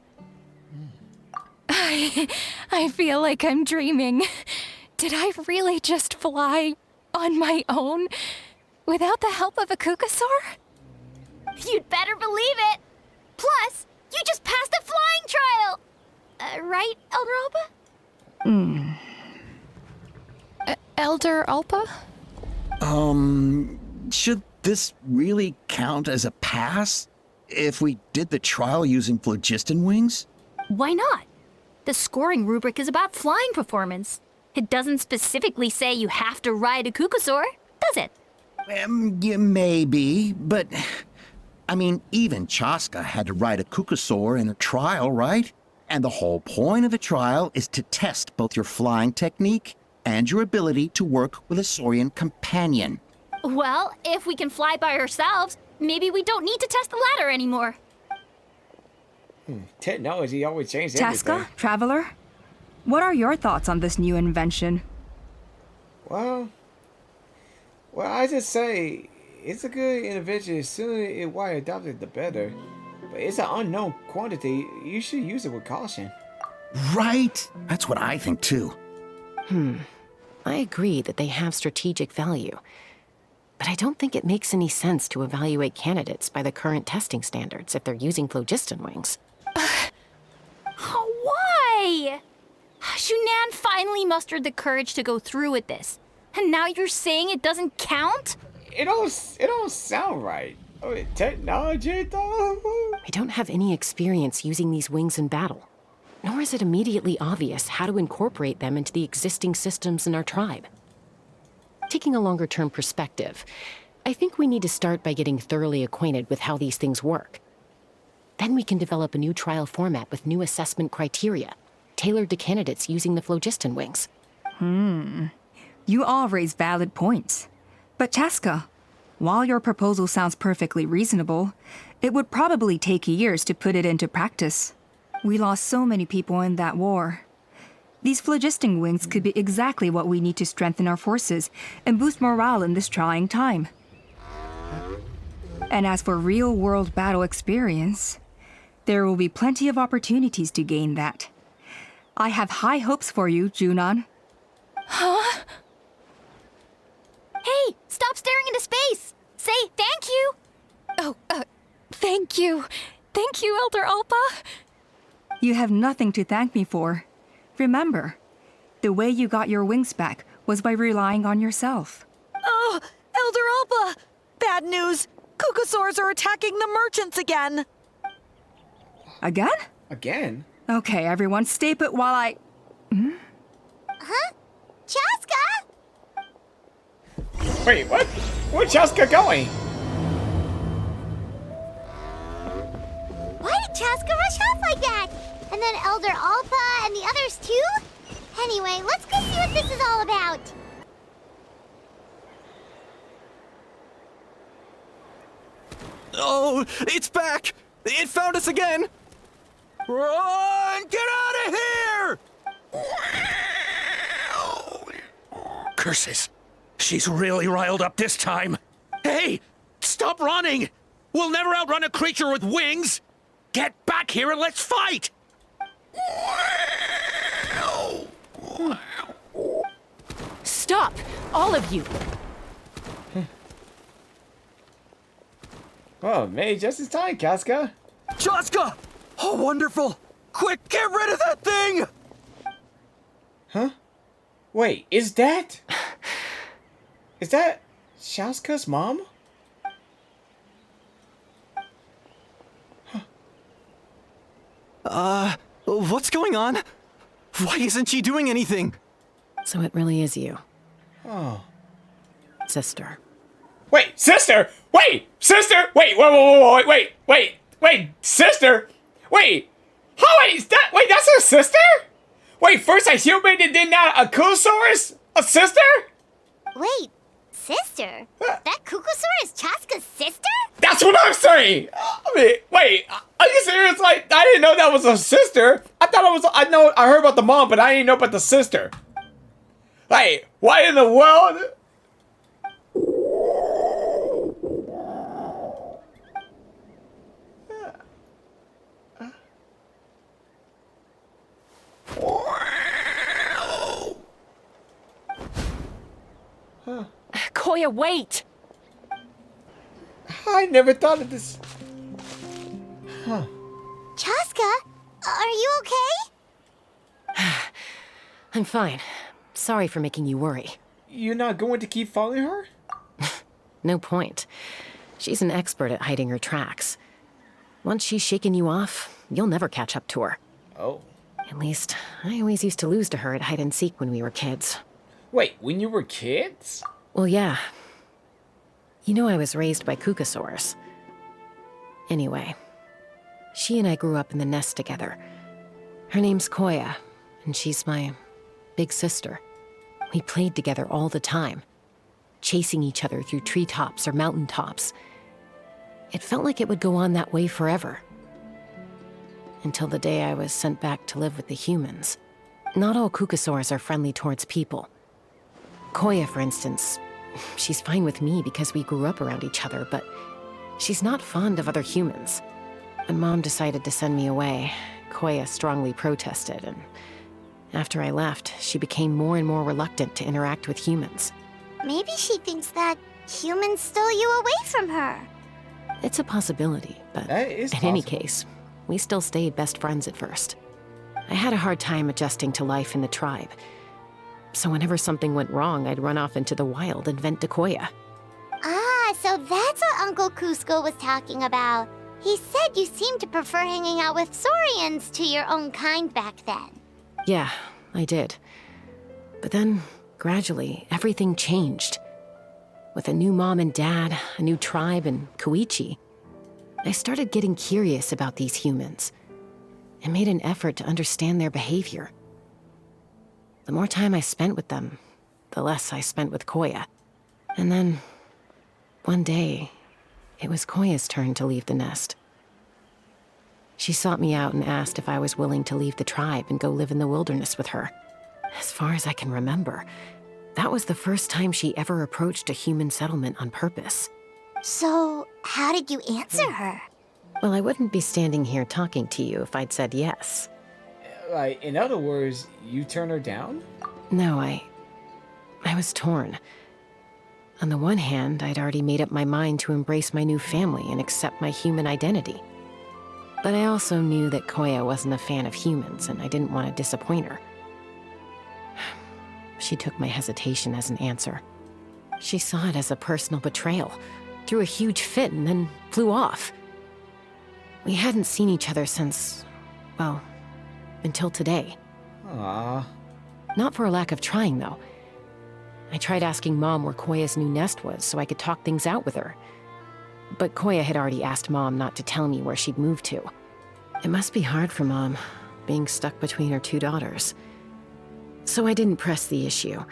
I feel like I'm dreaming. Did I really just fly on my own without the help of a Kukasaur? You'd better believe it. Plus, you just passed the flying trial. Right, Elder Alpa? Elder Alpa? Should this really count as a pass if we did the trial using phlogiston wings? Why not? The scoring rubric is about flying performance. It doesn't specifically say you have to ride a Kukasaur, does it? Yeah, maybe, but I mean, even Chasca had to ride a Kukasaur in a trial, right? And the whole point of the trial is to test both your flying technique and your ability to work with a Saurian companion. Well, if we can fly by ourselves, maybe we don't need to test the ladder anymore. Technology always changes everything. Chasca, Traveler, what are your thoughts on this new invention? Well, I just say it's a good invention. The sooner it widely adopted, the better. But it's an unknown quantity. You should use it with caution. Right? That's what I think too. I agree that they have strategic value, but I don't think it makes any sense to evaluate candidates by the current testing standards if they're using phlogiston wings. Why? Shunan finally mustered the courage to go through with this. And now you're saying it doesn't count? It don't sound right. Technology though. I don't have any experience using these wings in battle, nor is it immediately obvious how to incorporate them into the existing systems in our tribe. Taking a longer-term perspective, I think we need to start by getting thoroughly acquainted with how these things work. Then we can develop a new trial format with new assessment criteria, tailored to candidates using the phlogiston wings. You all raise valid points. But Chasca, while your proposal sounds perfectly reasonable, it would probably take years to put it into practice. We lost so many people in that war. These phlogiston wings could be exactly what we need to strengthen our forces and boost morale in this trying time. And as for real-world battle experience, there will be plenty of opportunities to gain that. I have high hopes for you, Junon. Huh? Hey, stop staring into space! Say thank you! Oh, thank you. Thank you, Elder Alpa. You have nothing to thank me for. Remember, the way you got your wings back was by relying on yourself. Oh, Elder Alpa! Bad news! Kukasaurs are attacking the merchants again! Again? Again? Okay, everyone, stay put while I... Huh? Chasca? Wait, what? Where's Chasca going? Why did Chasca rush off like that? And then Elder Alpa and the others too? Anyway, let's go see what this is all about. Oh, it's back! It found us again! Run! Get out of here! Curses. She's really riled up this time. Hey! Stop running! We'll never outrun a creature with wings! Get back here and let's fight! Stop! All of you! Oh, May, just in time, Chasca. Chasca! Oh, wonderful! Quick, get rid of that thing! Huh? Wait, is that Chasca's mom? What's going on? Why isn't she doing anything? So it really is you. Oh. Sister. Wait, sister! Wait, sister! Wait, wait, sister! Wait! How is that? Wait, that's her sister? Wait, first a human and then now a Kusaurus? A sister? Wait, sister? That Kukasaur is Chasca's sister? That's what I'm saying! I mean, wait, are you serious? Like, I didn't know that was a sister. I thought it was, I heard about the mom, but I didn't know about the sister. Like, why in the world? Koya, wait! I never thought of this. Huh. Chasca, are you okay? I'm fine. Sorry for making you worry. You're not going to keep following her? No point. She's an expert at hiding her tracks. Once she's shaken you off, you'll never catch up to her. Oh. At least, I always used to lose to her at hide-and-seek when we were kids. Wait, when you were kids? Well, yeah. You know I was raised by Kukasaurs. Anyway, she and I grew up in the nest together. Her name's Koya, and she's my big sister. We played together all the time, chasing each other through treetops or mountaintops. It felt like it would go on that way forever. Until the day I was sent back to live with the humans. Not all Kukasaurs are friendly towards people. Koya, for instance, she's fine with me because we grew up around each other, but she's not fond of other humans. When Mom decided to send me away, Koya strongly protested, and after I left, she became more and more reluctant to interact with humans. Maybe she thinks that humans stole you away from her. It's a possibility, but That is in any possible. case, we still stayed best friends at first. I had a hard time adjusting to life in the tribe. So whenever something went wrong, I'd run off into the wild and vent to Koya. Ah, so that's what Uncle Cusco was talking about. He said you seemed to prefer hanging out with Saurians to your own kind back then. Yeah, I did. But then, gradually, everything changed. With a new mom and dad, a new tribe, and Koichi, I started getting curious about these humans and made an effort to understand their behavior. The more time I spent with them, the less I spent with Koya. And then, one day, it was Koya's turn to leave the nest. She sought me out and asked if I was willing to leave the tribe and go live in the wilderness with her. As far as I can remember, that was the first time she ever approached a human settlement on purpose. So, how did you answer her? Well, I wouldn't be standing here talking to you if I'd said yes. Like, in other words, you turn her down? No, I was torn. On the one hand, I'd already made up my mind to embrace my new family and accept my human identity. But I also knew that Koya wasn't a fan of humans, and I didn't want to disappoint her. She took my hesitation as an answer. She saw it as a personal betrayal, threw a huge fit, and then flew off. We hadn't seen each other since, well, until today. Aww. Not for a lack of trying, though. I tried asking Mom where Koya's new nest was so I could talk things out with her. But Koya had already asked Mom not to tell me where she'd moved to. It must be hard for Mom, being stuck between her two daughters. So I didn't press the issue.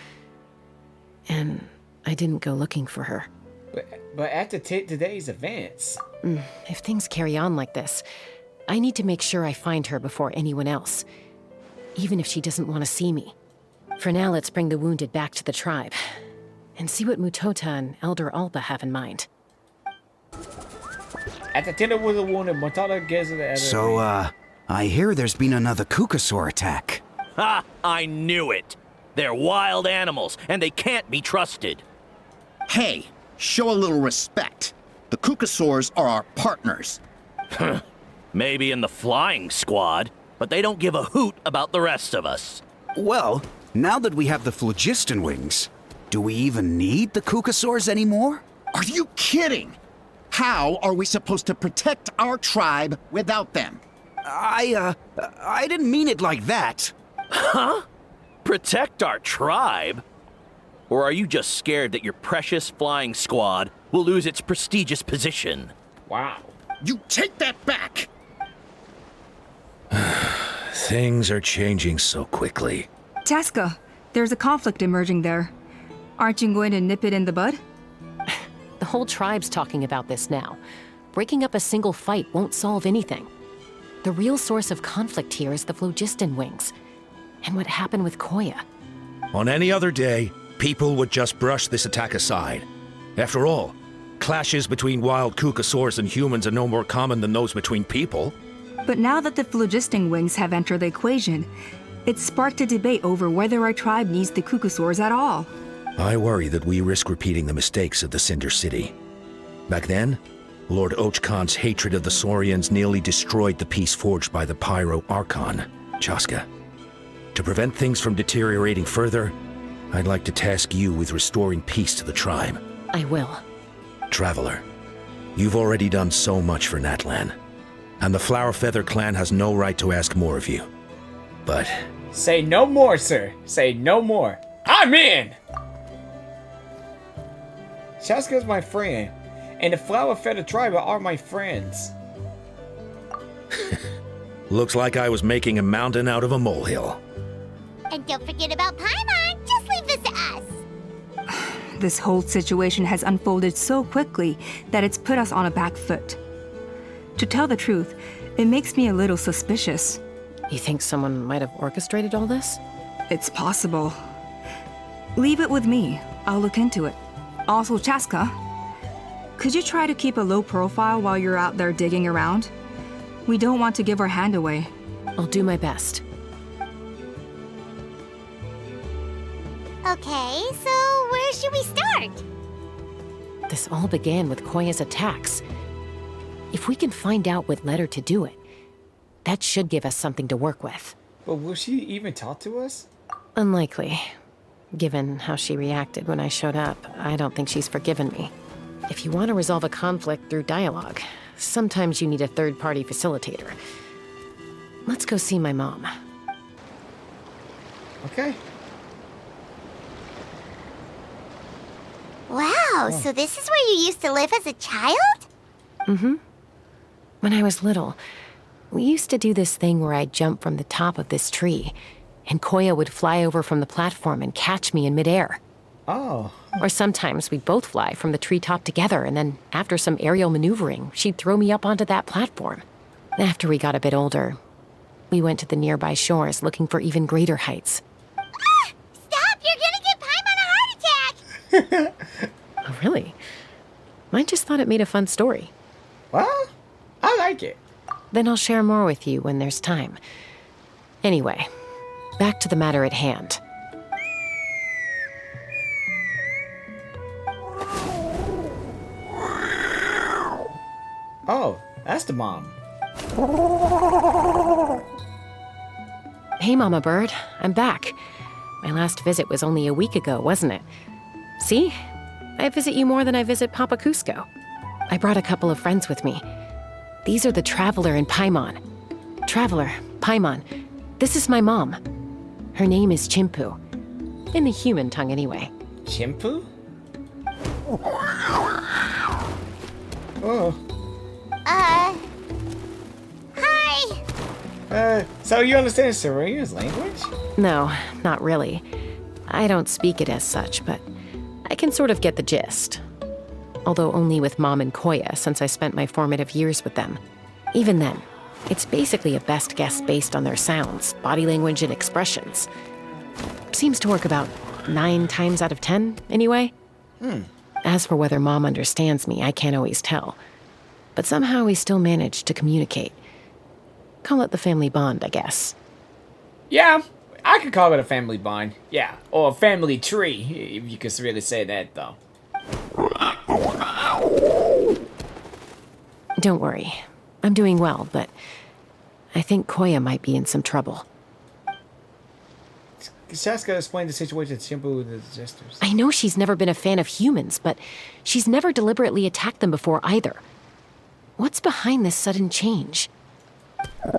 And I didn't go looking for her. But after today's events... If things carry on like this, I need to make sure I find her before anyone else. Even if she doesn't want to see me. For now, let's bring the wounded back to the tribe. And see what Mutota and Elder Alba have in mind. At the tender with the wounded, Mutota gives it the So, I hear there's been another Kukasaur attack. Ha! I knew it! They're wild animals, and they can't be trusted. Hey, show a little respect. The Kukasaurs are our partners. Maybe in the flying squad, but they don't give a hoot about the rest of us. Well, now that we have the phlogiston wings, do we even need the Kukasaurs anymore? Are you kidding? How are we supposed to protect our tribe without them? I didn't mean it like that. Huh? Protect our tribe? Or are you just scared that your precious flying squad will lose its prestigious position? Wow. You take that back! Things are changing so quickly. Chasca, there's a conflict emerging there. Aren't you going to nip it in the bud? The whole tribe's talking about this now. Breaking up a single fight won't solve anything. The real source of conflict here is the phlogiston wings. And what happened with Koya. On any other day, people would just brush this attack aside. After all, clashes between wild Kukasaurs and humans are no more common than those between people. But now that the phlogiston wings have entered the equation, it's sparked a debate over whether our tribe needs the Kukasaurs at all. I worry that we risk repeating the mistakes of the Cinder City. Back then, Lord Ochkan's hatred of the Saurians nearly destroyed the peace forged by the Pyro Archon, Chasca. To prevent things from deteriorating further, I'd like to task you with restoring peace to the tribe. I will. Traveler, you've already done so much for Natlan, and the Flower Feather clan has no right to ask more of you. But... Say no more, sir. Say no more. I'm in! Chasca's my friend, and the Flower Feather tribe are my friends. Looks like I was making a mountain out of a molehill. And don't forget about Paimon. Just leave this to us. This whole situation has unfolded so quickly that it's put us on a back foot. To tell the truth, it makes me a little suspicious. You think someone might have orchestrated all this? It's possible. Leave it with me. I'll look into it. Also, Chasca, could you try to keep a low profile while you're out there digging around? We don't want to give our hand away. I'll do my best. Okay, so where should we start? This all began with Koya's attacks. If we can find out what led her to do it, that should give us something to work with. But will she even talk to us? Unlikely. Given how she reacted when I showed up, I don't think she's forgiven me. If you want to resolve a conflict through dialogue, sometimes you need a third-party facilitator. Let's go see my mom. Okay. Wow, so this is where you used to live as a child? Mm-hmm. When I was little, we used to do this thing where I'd jump from the top of this tree, and Koya would fly over from the platform and catch me in midair. Oh. Or sometimes we'd both fly from the treetop together, and then after some aerial maneuvering, she'd throw me up onto that platform. After we got a bit older, we went to the nearby shores looking for even greater heights. Ah! Stop! You're gonna give Paimon a heart attack! Oh, really? I just thought it made a fun story. Well, I like it. Then I'll share more with you when there's time. Anyway, back to the matter at hand. Oh, that's the mom. Hey, Mama Bird, I'm back. My last visit was only a week ago, wasn't it? See? I visit you more than I visit Papa Cusco. I brought a couple of friends with me. These are the Traveler and Paimon. Traveler, Paimon, this is my mom. Her name is Chimpu. In the human tongue, anyway. Chimpu? Oh. Hi! So you understand Serena's language? No, not really. I don't speak it as such, but I can sort of get the gist. Although only with Mom and Koya, since I spent my formative years with them. Even then, it's basically a best guess based on their sounds, body language, and expressions. Seems to work about 9 times out of 10, anyway. As for whether Mom understands me, I can't always tell. But somehow we still manage to communicate. Call it the family bond, I guess. Yeah, I could call it a family bond. Yeah, or a family tree, if you could really say that, though. Don't worry. I'm doing well, but I think Koya might be in some trouble. Chasca explained the situation to Chimpu with the gestures. I know she's never been a fan of humans, but she's never deliberately attacked them before either. What's behind this sudden change? Does,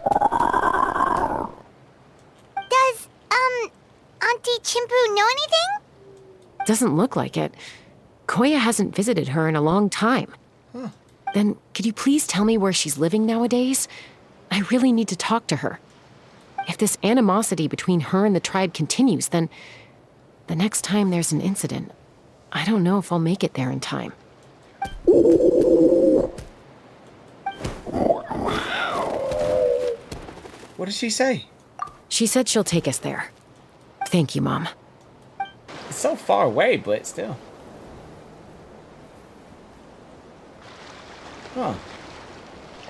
Auntie Chimpu know anything? Doesn't look like it. Koya hasn't visited her in a long time. Then, could you please tell me where she's living nowadays? I really need to talk to her. If this animosity between her and the tribe continues, then the next time there's an incident, I don't know if I'll make it there in time. What did she say? She said she'll take us there. Thank you, Mom. It's so far away, but still. Huh.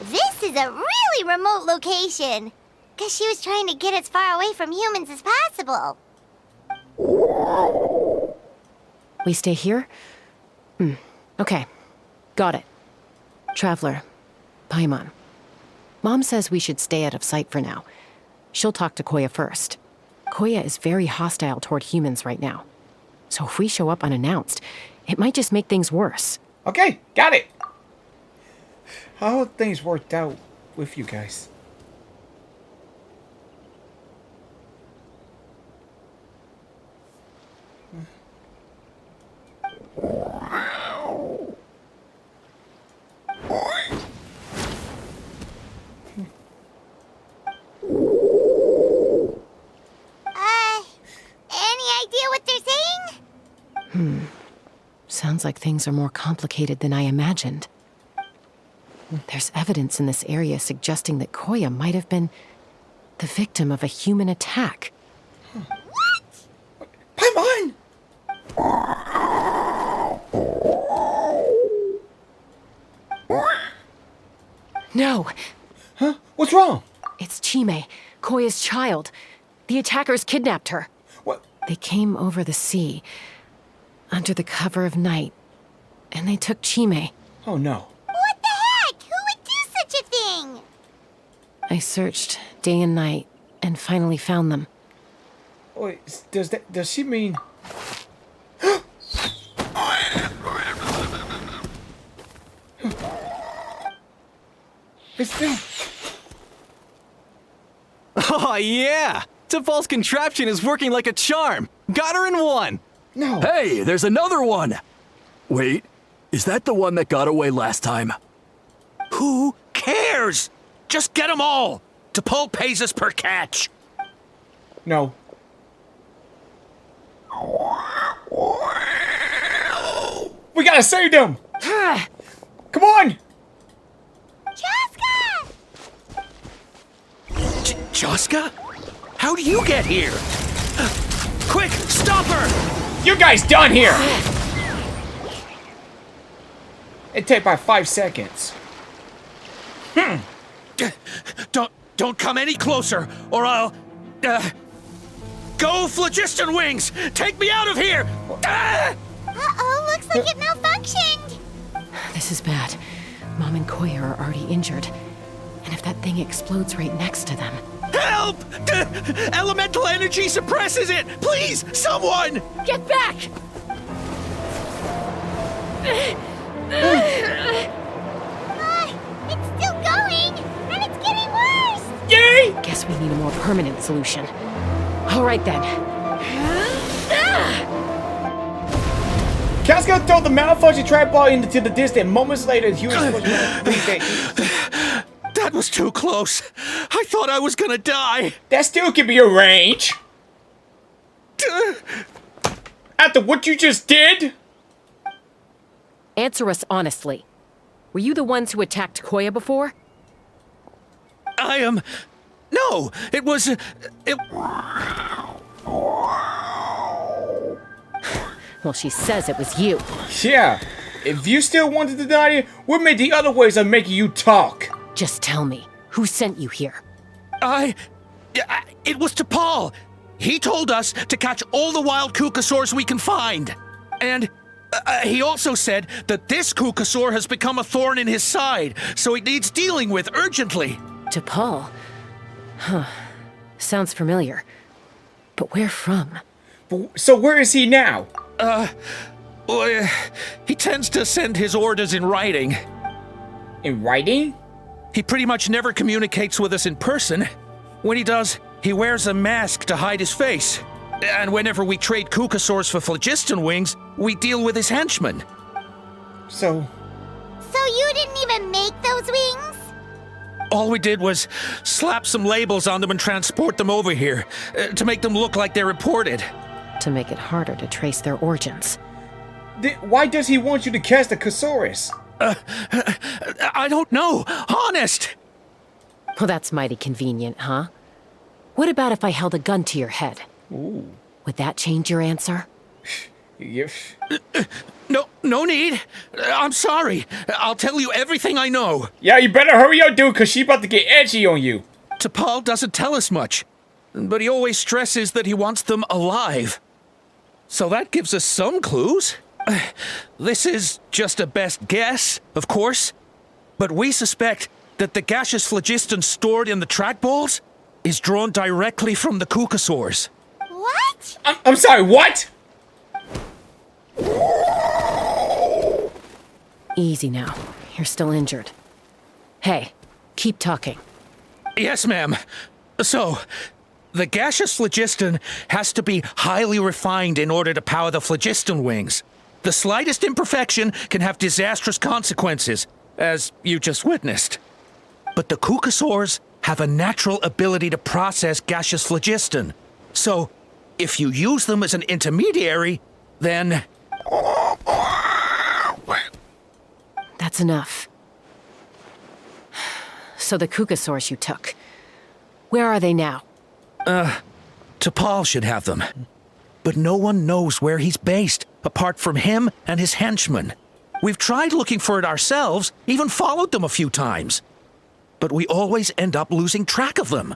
This is a really remote location. Guess she was trying to get as far away from humans as possible. We stay here? Okay. Got it. Traveler, Paimon. Mom says we should stay out of sight for now. She'll talk to Koya first. Koya is very hostile toward humans right now. So if we show up unannounced, it might just make things worse. Okay, got it. How things worked out with you guys? Any idea what they're saying? Sounds like things are more complicated than I imagined. There's evidence in this area suggesting that Koya might have been the victim of a human attack. Paimon! No! Huh? What's wrong? It's Chime, Koya's child. The attackers kidnapped her. What? They came over the sea, under the cover of night, and they took Chime. Oh no. What the heck? Who would do such a thing? I searched day and night, and finally found them. Wait, does she mean... It's them. Oh, yeah! Tafal's contraption is working like a charm! Got her in one! No. Hey, there's another one! Wait, is that the one that got away last time? Who cares? Just get them all. T'Pol pays us per catch. No. We gotta save them! Come on! Chasca! Chasca? How do you get here? Quick, stop her! You guys done here! It take about 5 seconds. Don't come any closer, or I'll... Go, Phlogiston Wings! Take me out of here! Uh-oh, looks like it malfunctioned. This is bad. Mom and Koya are already injured. And if that thing explodes right next to them... Help! Elemental energy suppresses it! Please, someone! Get back! It's still going, and it's getting worse. Yay! Guess we need a more permanent solution. All right then. Casca throw the malfunction trap ball into the distance. Moments later, he was That was too close. I thought I was gonna die. That still could be a range. After what you just did? Answer us honestly. Were you the ones who attacked Koya before? I am... No, it was... Well, she says it was you. Yeah. If you still wanted to deny it, what made the other ways of making you talk? Just tell me, who sent you here? It was to Paul. He told us to catch all the wild Kukasaurs we can find. And he also said that this Kukasaur has become a thorn in his side, so it needs dealing with urgently. To Paul? Huh. Sounds familiar. But where from? So where is he now? Well, he tends to send his orders in writing. In writing? He pretty much never communicates with us in person. When he does, he wears a mask to hide his face. And whenever we trade Kukasaurs for Phlogiston Wings, we deal with his henchmen. So you didn't even make those wings? All we did was slap some labels on them and transport them over here, to make them look like they're imported. To make it harder to trace their origins. Why does he want you to cast the Kusaurus? I don't know, honest! Well, that's mighty convenient, huh? What about if I held a gun to your head? Ooh. Would that change your answer? No need. I'm sorry. I'll tell you everything I know. Yeah, you better hurry up, dude, because she about to get edgy on you. T'Pol doesn't tell us much, but he always stresses that he wants them alive. So that gives us some clues. This is just a best guess, of course, but we suspect that the gaseous phlogiston stored in the trackballs is drawn directly from the Kukasaurs. What? I'm sorry, what? Easy now. You're still injured. Hey, keep talking. Yes, ma'am. So, the gaseous phlogiston has to be highly refined in order to power the phlogiston wings. The slightest imperfection can have disastrous consequences, as you just witnessed. But the Kukasaurs have a natural ability to process gaseous phlogiston. So, if you use them as an intermediary, then... That's enough. So the Kukasaurs you took, where are they now? T'Pol should have them. But no one knows where he's based, apart from him and his henchmen. We've tried looking for it ourselves, even followed them a few times. But we always end up losing track of them.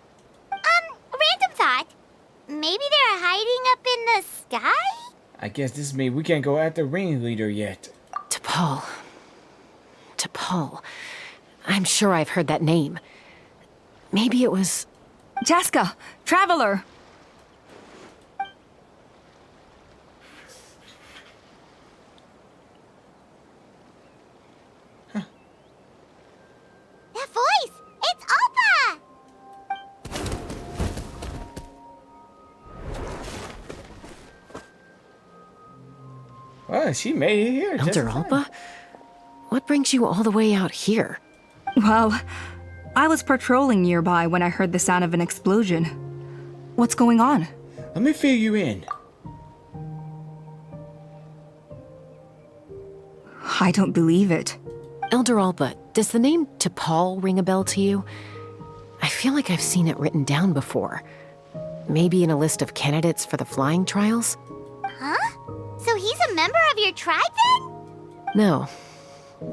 Random thought. Maybe they're hiding up in the sky? I guess this means we can't go after ringleader yet. T'Pol. I'm sure I've heard that name. Maybe it was... Chasca, Traveler! That voice! It's Alpa! Well, she made it here. just Elder in time. Alpa? What brings you all the way out here? Well, I was patrolling nearby when I heard the sound of an explosion. What's going on? Let me fill you in. I don't believe it. Elder Alpa, does the name T'Pol ring a bell to you? I feel like I've seen it written down before. Maybe in a list of candidates for the flying trials? Huh? So he's a member of your tribe then? No,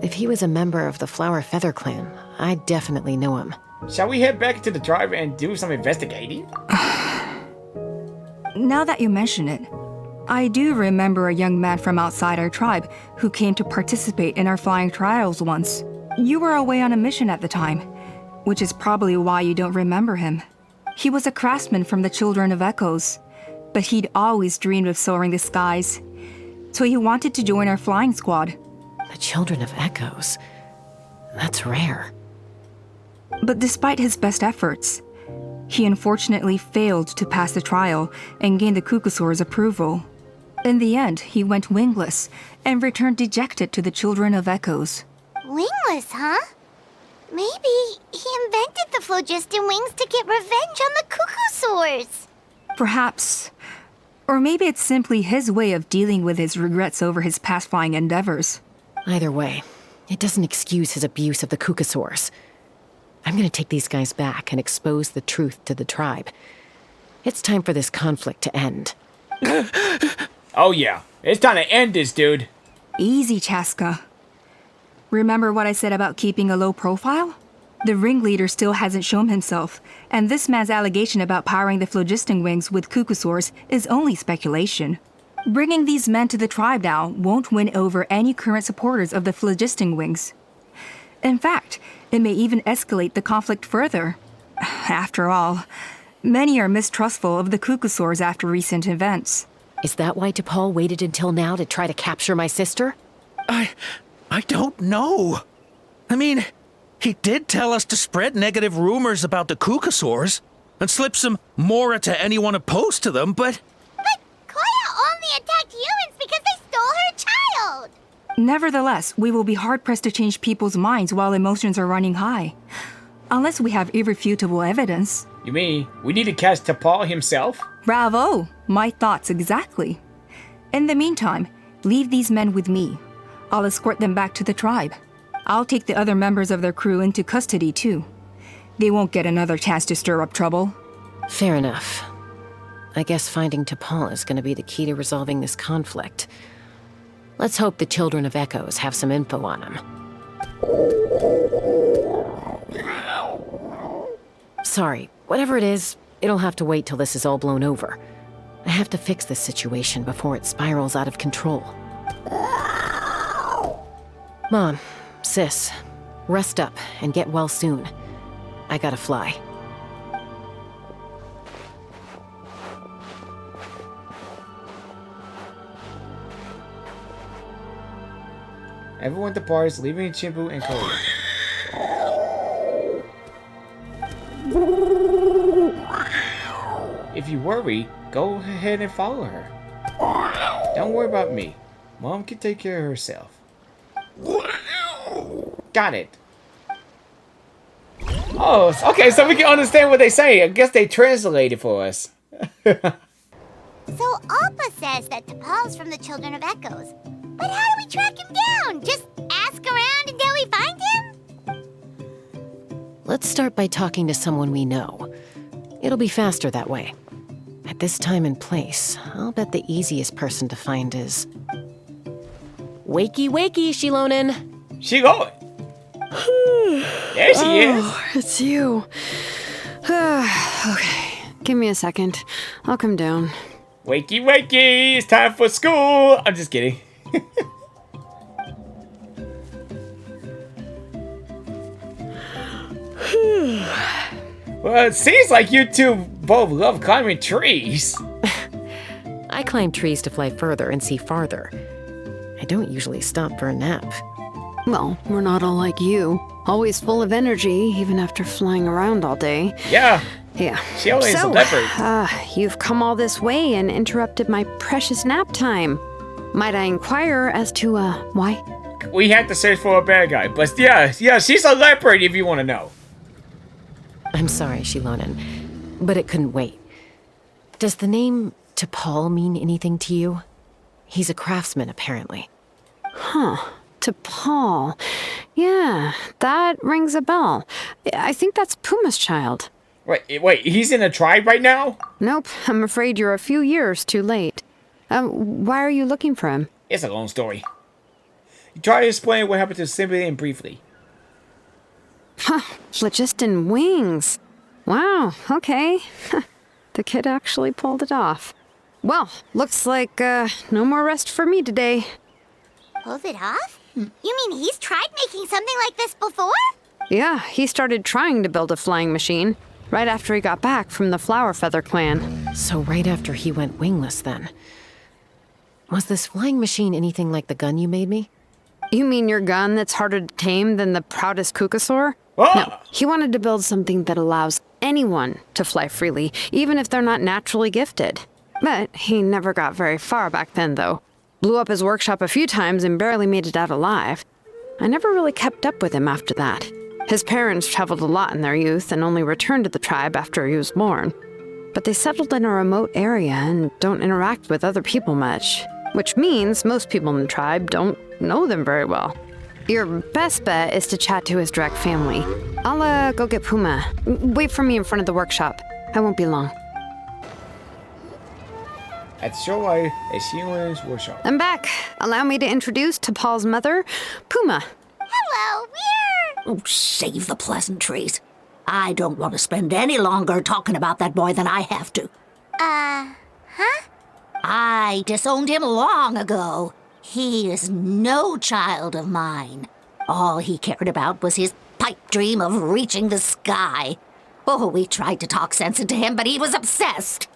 If he was a member of the Flower Feather clan, I'd definitely know him. Shall we head back to the tribe and do some investigating? Now that you mention it, I do remember a young man from outside our tribe who came to participate in our flying trials once. You were away on a mission at the time, which is probably why you don't remember him. He was a craftsman from the Children of Echoes, but he'd always dreamed of soaring the skies, so he wanted to join our flying squad. The Children of Echoes? That's rare. But despite his best efforts, he unfortunately failed to pass the trial and gain the Kukusaur's approval. In the end, he went wingless and returned dejected to the Children of Echoes. Wingless, huh? Maybe he invented the phlogiston wings to get revenge on the Kukusaurs. Perhaps. Or maybe it's simply his way of dealing with his regrets over his past flying endeavors. Either way, it doesn't excuse his abuse of the Kukusaurs. I'm gonna take these guys back and expose the truth to the tribe. It's time for this conflict to end. Oh yeah, it's time to end this, dude. Easy, Chasca. Remember what I said about keeping a low profile? The ringleader still hasn't shown himself, and this man's allegation about powering the phlogiston wings with Kukusaurs is only speculation. Bringing these men to the tribe now won't win over any current supporters of the phlogiston wings. In fact, it may even escalate the conflict further. After all, many are mistrustful of the Kukusaurs after recent events. Is that why T'Pol waited until now to try to capture my sister? I don't know. I mean, he did tell us to spread negative rumors about the Kukusaurs and slip some Mora to anyone opposed to them, but... But Koya only attacked humans because they stole her child! Nevertheless, we will be hard-pressed to change people's minds while emotions are running high. Unless we have irrefutable evidence. You mean we need to catch T'Pol himself? Bravo! My thoughts exactly. In the meantime, leave these men with me. I'll escort them back to the tribe. I'll take the other members of their crew into custody too. They won't get another chance to stir up trouble. Fair enough. I guess finding T'Pol is gonna be the key to resolving this conflict. Let's hope the Children of Echoes have some info on him. Sorry, whatever it is, it'll have to wait till this is all blown over. I have to fix this situation before it spirals out of control. Mom, sis, rest up and get well soon. I gotta fly. Everyone departs, leaving Chimbu and Koya. If you worry, go ahead and follow her. Don't worry about me. Mom can take care of herself. Got it. Oh, okay, so we can understand what they say. I guess they translated for us. So Alpa says that T'Pol's from the Children of Echoes. But how do we track him down? Just ask around until we find him? Let's start by talking to someone we know. It'll be faster that way. At this time and place, I'll bet the easiest person to find is... Wakey, wakey, Shilonen! She going. There she is. It's you. Okay, give me a second. I'll come down. Wakey, wakey, it's time for school. I'm just kidding. Well, it seems like you two both love climbing trees. I climb trees to fly further and see farther. I don't usually stop for a nap. Well, we're not all like you. Always full of energy, even after flying around all day. Yeah. Yeah. She always a leopard. You've come all this way and interrupted my precious nap time. Might I inquire as to, why? We had to search for a bad guy, but yeah, she's a leopard if you want to know. I'm sorry, Shilonen, but it couldn't wait. Does the name T'Pol mean anything to you? He's a craftsman, apparently. Huh. T'Pol. Yeah, that rings a bell. I think that's Puma's child. Wait, he's in a tribe right now? Nope, I'm afraid you're a few years too late. Why are you looking for him? It's a long story. Try to explain what happened to simply and briefly. Phlogiston wings. Wow, okay. The kid actually pulled it off. Well, looks like no more rest for me today. Pulled it off? You mean he's tried making something like this before? Yeah, he started trying to build a flying machine right after he got back from the Flower Feather clan. So right after he went wingless then. Was this flying machine anything like the gun you made me? You mean your gun that's harder to tame than the proudest Kukasaur? Ah! No, he wanted to build something that allows anyone to fly freely, even if they're not naturally gifted. But he never got very far back then, though. Blew up his workshop a few times and barely made it out alive. I never really kept up with him after that. His parents traveled a lot in their youth and only returned to the tribe after he was born. But they settled in a remote area and don't interact with other people much, which means most people in the tribe don't know them very well. Your best bet is to chat to his direct family. I'll go get Puma. Wait for me in front of the workshop. I won't be long. At the showline at Sheila's workshop. I'm back. Allow me to introduce to Paul's mother, Puma. Hello, we're... Oh, save the pleasantries. I don't want to spend any longer talking about that boy than I have to. Huh? I disowned him long ago. He is no child of mine. All he cared about was his pipe dream of reaching the sky. Oh, we tried to talk sense into him, but he was obsessed.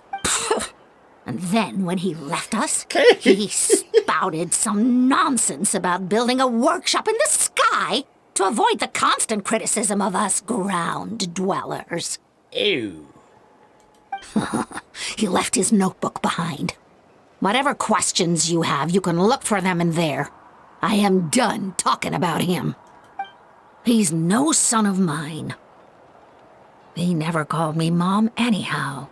And then when he left us, he spouted some nonsense about building a workshop in the sky to avoid the constant criticism of us ground dwellers. Ew. He left his notebook behind. Whatever questions you have, you can look for them in there. I am done talking about him. He's no son of mine. He never called me Mom anyhow.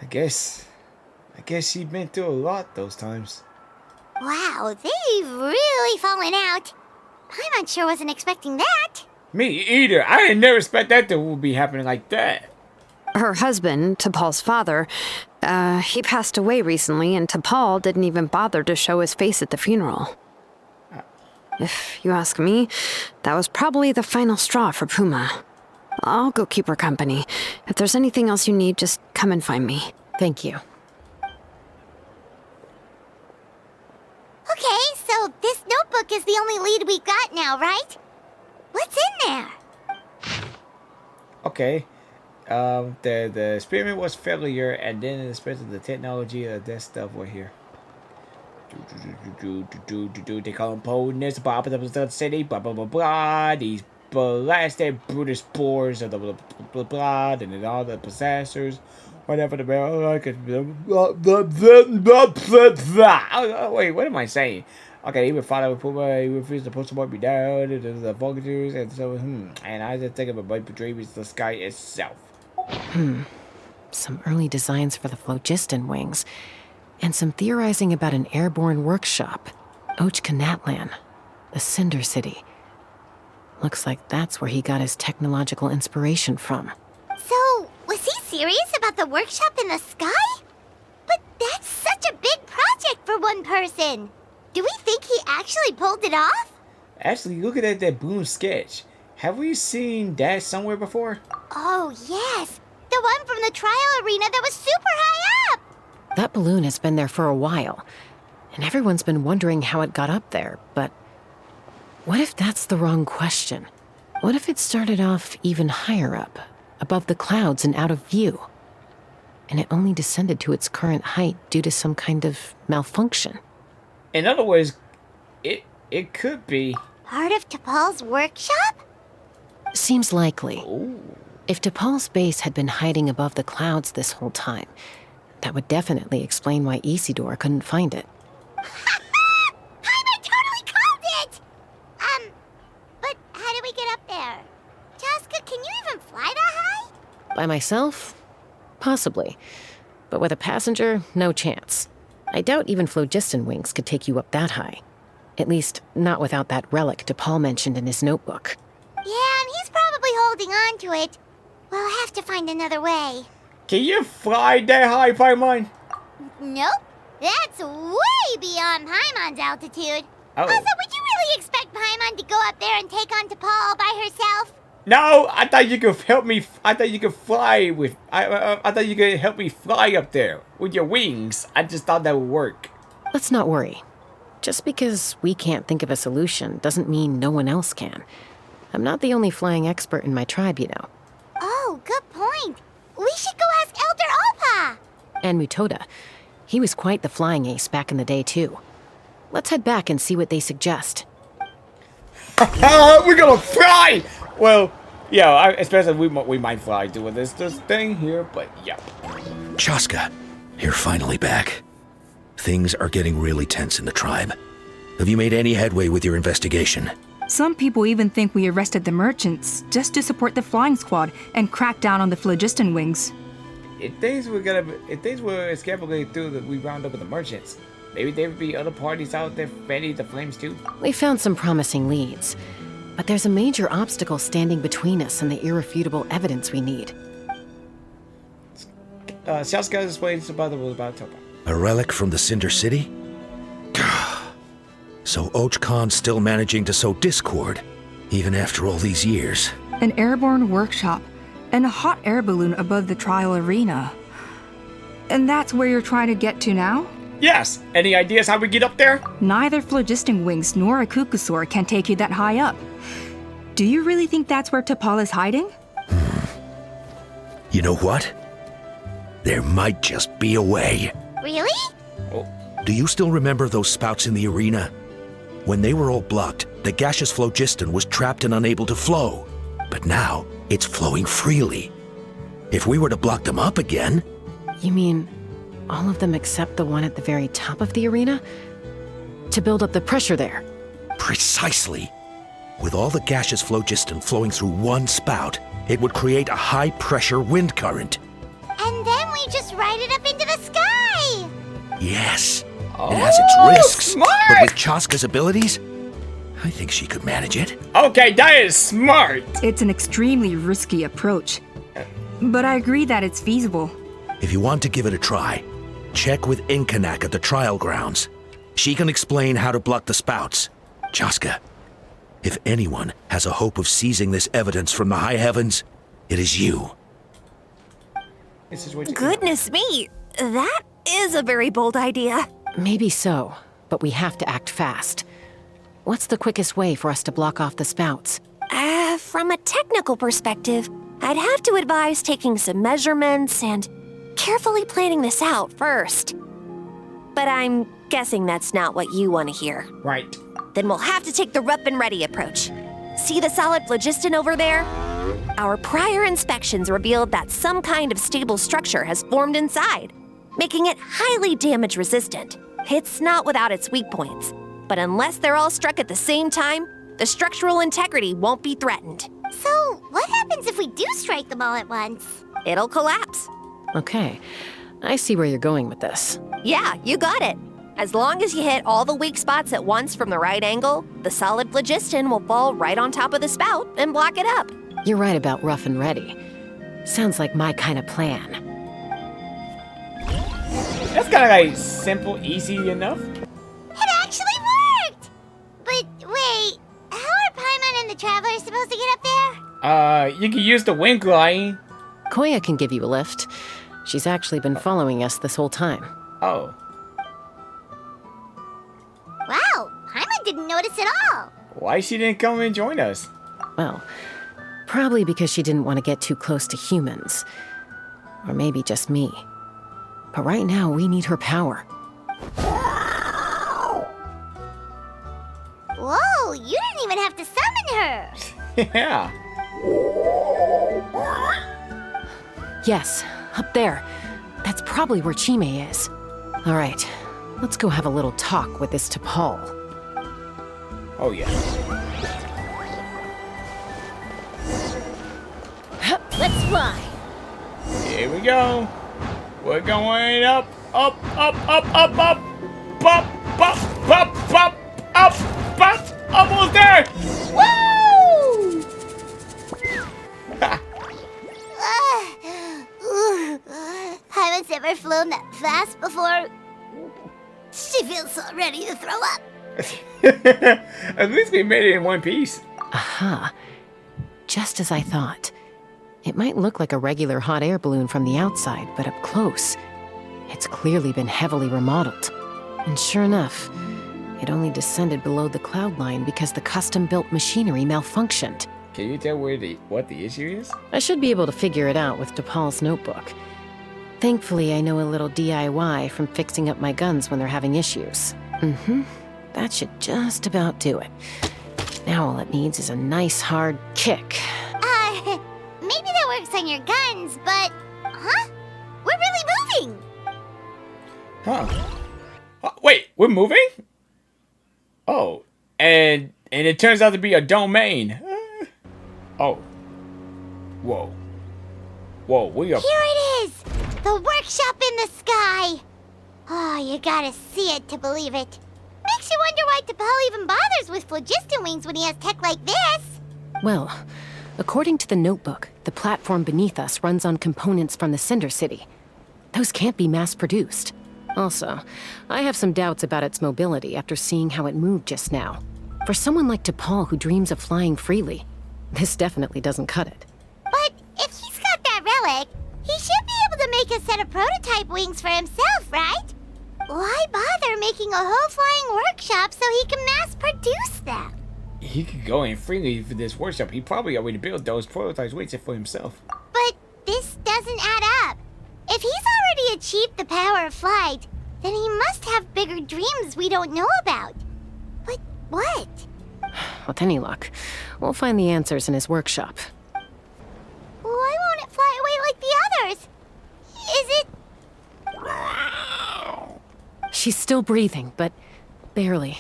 I guess she'd been through a lot those times. Wow, they've really fallen out. I'm not sure wasn't expecting that. Me either. I didn't never expect that to be happening like that. Her husband, T'Pol's father, he passed away recently, and T'Pol didn't even bother to show his face at the funeral. If you ask me, that was probably the final straw for Puma. I'll go keep her company. If there's anything else you need, just come and find me. Thank you. Okay, so this notebook is the only lead we've got now, right? What's in there? Okay. The experiment was failure, and then the spread of the technology of that stuff right here. They call them potent, blah blah blah blah city, blah blah blah blah. These blasted brutish spores of the blah blah blah, and then all the possessors, whatever the wait, what am I saying? Okay, even father would Puma, he refused to post the be down, the vultures, and so and I just think of a bright dreams the sky itself. Some early designs for the phlogiston wings, and some theorizing about an airborne workshop, Ochkanatlan, the Cinder City. Looks like that's where he got his technological inspiration from. So, was he serious about the workshop in the sky? But that's such a big project for one person. Do we think he actually pulled it off? Actually, look at that balloon sketch. Have we seen that somewhere before? Oh, yes. The one from the trial arena that was super high up. That balloon has been there for a while, and everyone's been wondering how it got up there, but what if that's the wrong question? What if it started off even higher up, above the clouds and out of view, and it only descended to its current height due to some kind of malfunction? In other words, it could be part of T'Pol's workshop? Seems likely. Ooh. If T'Pol's base had been hiding above the clouds this whole time, that would definitely explain why Isidore couldn't find it. I totally called it! But how do we get up there? Chasca, can you even fly that high? By myself? Possibly. But with a passenger, no chance. I doubt even phlogiston wings could take you up that high. At least, not without that relic T'Pol mentioned in his notebook. Yeah, and he's probably holding on to it. We'll have to find another way. Can you fly that high, Paimon? Nope. That's way beyond Paimon's altitude. Oh. Also, would you really expect Paimon to go up there and take on T'Pol all by herself? No, I thought you could help me. I thought you could fly with. I thought you could help me fly up there with your wings. I just thought that would work. Let's not worry. Just because we can't think of a solution doesn't mean no one else can. I'm not the only flying expert in my tribe, you know. Oh, good point. We should go ask Elder Opa. And Mutoda. He was quite the flying ace back in the day, too. Let's head back and see what they suggest. We're gonna fly! Well, yeah, especially we might fly doing this thing here, but yeah. Chasca, you're finally back. Things are getting really tense in the tribe. Have you made any headway with your investigation? Some people even think we arrested the merchants just to support the flying squad and crack down on the phlogiston wings. If things were escaping through that we round up with the merchants, maybe there would be other parties out there fanning the flames too. We found some promising leads, but there's a major obstacle standing between us and the irrefutable evidence we need. Chasca explains about the about Topa. A relic from the Cinder City? So Ochkon's still managing to sow discord, even after all these years. An airborne workshop and a hot air balloon above the trial arena. And that's where you're trying to get to now? Yes! Any ideas how we get up there? Neither phlogiston wings nor a cuckoosaur can take you that high up. Do you really think that's where T'Pol is hiding? You know what? There might just be a way. Really? Do you still remember those spouts in the arena? When they were all blocked, the gaseous phlogiston was trapped and unable to flow. But now, it's flowing freely. If we were to block them up again... You mean all of them except the one at the very top of the arena? To build up the pressure there? Precisely. With all the gaseous phlogiston flowing through one spout, it would create a high-pressure wind current. And then we just ride it up into the sky! Yes. It has its risks, smart! but with Chasca's abilities, I think she could manage it. Okay, that is smart! It's an extremely risky approach. But I agree that it's feasible. If you want to give it a try, check with Inkanak at the trial grounds. She can explain how to block the spouts. Chasca, if anyone has a hope of seizing this evidence from the high heavens, it is you. Goodness me, that is a very bold idea. Maybe so, but we have to act fast. What's the quickest way for us to block off the spouts? From a technical perspective, I'd have to advise taking some measurements and carefully planning this out first. But I'm guessing that's not what you want to hear. Right. Then we'll have to take the rough and ready approach. See the solid phlogiston over there? Our prior inspections revealed that some kind of stable structure has formed inside, making it highly damage resistant. It's not without its weak points, but unless they're all struck at the same time, the structural integrity won't be threatened. So, what happens if we do strike them all at once? It'll collapse. Okay, I see where you're going with this. Yeah, you got it. As long as you hit all the weak spots at once from the right angle, the solid phlogiston will fall right on top of the spout and block it up. You're right about rough and ready. Sounds like my kind of plan. That's kind of like simple, easy enough. It actually worked! But wait, how are Paimon and the Travelers supposed to get up there? You can use the wind gliding. Koya can give you a lift. She's actually been following us this whole time. Oh. Wow, Paimon didn't notice at all. Why she didn't come and join us? Well, probably because she didn't want to get too close to humans. Or maybe just me. But right now, we need her power. Whoa, you didn't even have to summon her. Yeah. Yes, up there. That's probably where Chime is. All right, let's go have a little talk with this T'Pol. Oh, yeah. Let's fly. Here we go. We're going up, up, up, up, up, up, up, up, up, up, up, up, almost there. Woo! one's ever flown that fast before. She feels so ready to throw up. At least we made it in one piece. Aha. Just as I thought. It might look like a regular hot air balloon from the outside, but up close, it's clearly been heavily remodeled. And sure enough, it only descended below the cloud line because the custom-built machinery malfunctioned. Can you tell what the issue is? I should be able to figure it out with DePaul's notebook. Thankfully, I know a little DIY from fixing up my guns when they're having issues. That should just about do it. Now all it needs is a nice hard kick. Maybe that works on your guns, but... Huh? We're really moving! Huh. Wait, we're moving? Oh, and it turns out to be a domain. Oh. Whoa. Whoa, we are... Here it is! The workshop in the sky! Oh, you gotta see it to believe it. Makes you wonder why DePaul even bothers with phlogiston wings when he has tech like this. Well, according to the notebook, the platform beneath us runs on components from the Cinder City. Those can't be mass-produced. Also, I have some doubts about its mobility after seeing how it moved just now. For someone like DePaul who dreams of flying freely, this definitely doesn't cut it. But if he's got that relic, he should be able to make a set of prototype wings for himself, right? Why bother making a whole flying workshop so he can mass-produce them? He could go in freely for this workshop. He probably already built those prototypes waiting for himself. But this doesn't add up. If he's already achieved the power of flight, then he must have bigger dreams we don't know about. But what? With any luck, we'll find the answers in his workshop. Why won't it fly away like the others? Is it... She's still breathing, but barely.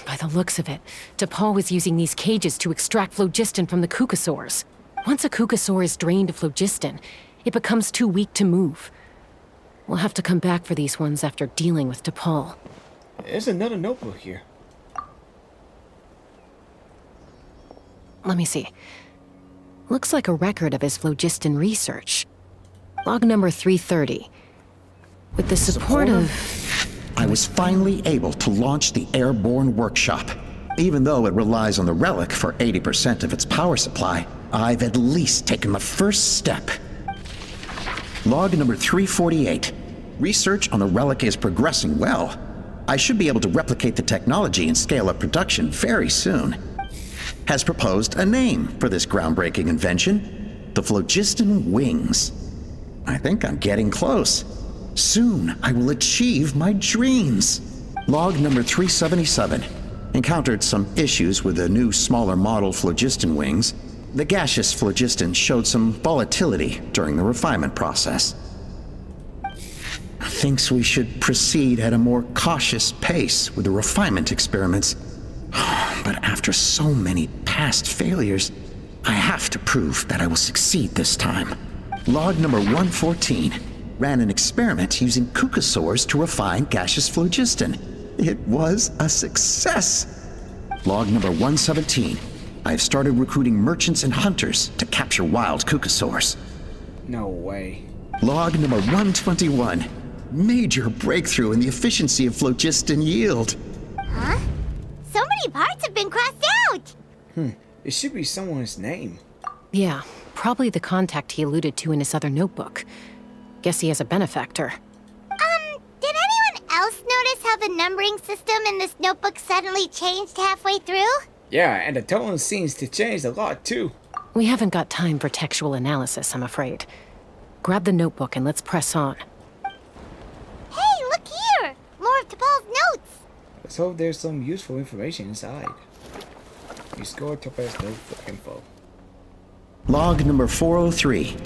By the looks of it, DePaul was using these cages to extract phlogiston from the Kukasaurs. Once a Kukasaur is drained of phlogiston, it becomes too weak to move. We'll have to come back for these ones after dealing with DePaul. There's another notebook here. Let me see. Looks like a record of his phlogiston research. Log number 330. With the support of... I was finally able to launch the airborne workshop. Even though it relies on the relic for 80% of its power supply, I've at least taken the first step. Log number 348. Research on the relic is progressing well. I should be able to replicate the technology and scale up production very soon. Has proposed a name for this groundbreaking invention: the phlogiston wings. I think I'm getting close. Soon I will achieve my dreams. Log number 377. Encountered some issues with the new smaller model phlogiston wings. The gaseous phlogiston showed some volatility during the refinement process. Thinks we should proceed at a more cautious pace with the refinement experiments. But after so many past failures, I have to prove that I will succeed this time. Log number 114. Ran an experiment using Kukasaurs to refine gaseous phlogiston. It was a success. Log number 117. I have started recruiting merchants and hunters to capture wild Kukasaurs. No way. Log number 121. Major breakthrough in the efficiency of phlogiston yield. Huh? So many parts have been crossed out! It should be someone's name. Yeah, probably the contact he alluded to in his other notebook. Guess he has a benefactor. Did anyone else notice how the numbering system in this notebook suddenly changed halfway through? Yeah, and the tone seems to change a lot too. We haven't got time for textual analysis, I'm afraid. Grab the notebook and let's press on. Hey, look here! More of DePaul's notes! Let's hope there's some useful information inside. You scored Topaz notebook info. Log number 403.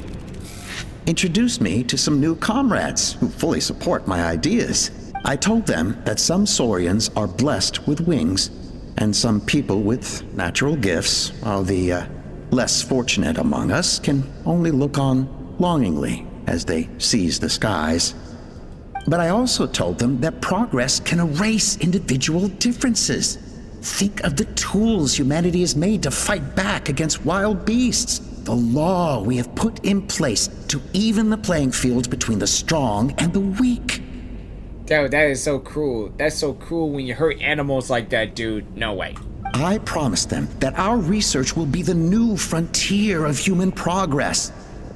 Introduced me to some new comrades who fully support my ideas. I told them that some Saurians are blessed with wings, and some people with natural gifts, while the less fortunate among us can only look on longingly as they seize the skies. But I also told them that progress can erase individual differences. Think of the tools humanity has made to fight back against wild beasts. the law we have put in place to even the playing field between the strong and the weak. Dude, that is so cruel. That's so cruel when you hurt animals like that, dude. No way. I promised them that our research will be the new frontier of human progress.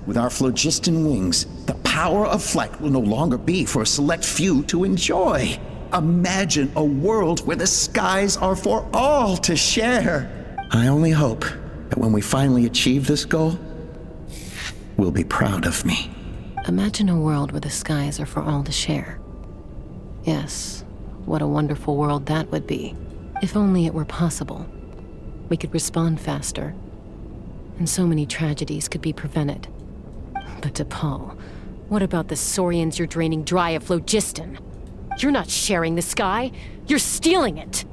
With our phlogiston wings, the power of flight will no longer be for a select few to enjoy. Imagine a world where the skies are for all to share. I only hope that when we finally achieve this goal, we'll be proud of me. Imagine a world where the skies are for all to share. Yes, what a wonderful world that would be. If only it were possible. We could respond faster, and so many tragedies could be prevented. But T'Pol, what about the saurians you're draining dry of phlogiston? You're not sharing the sky, you're stealing it!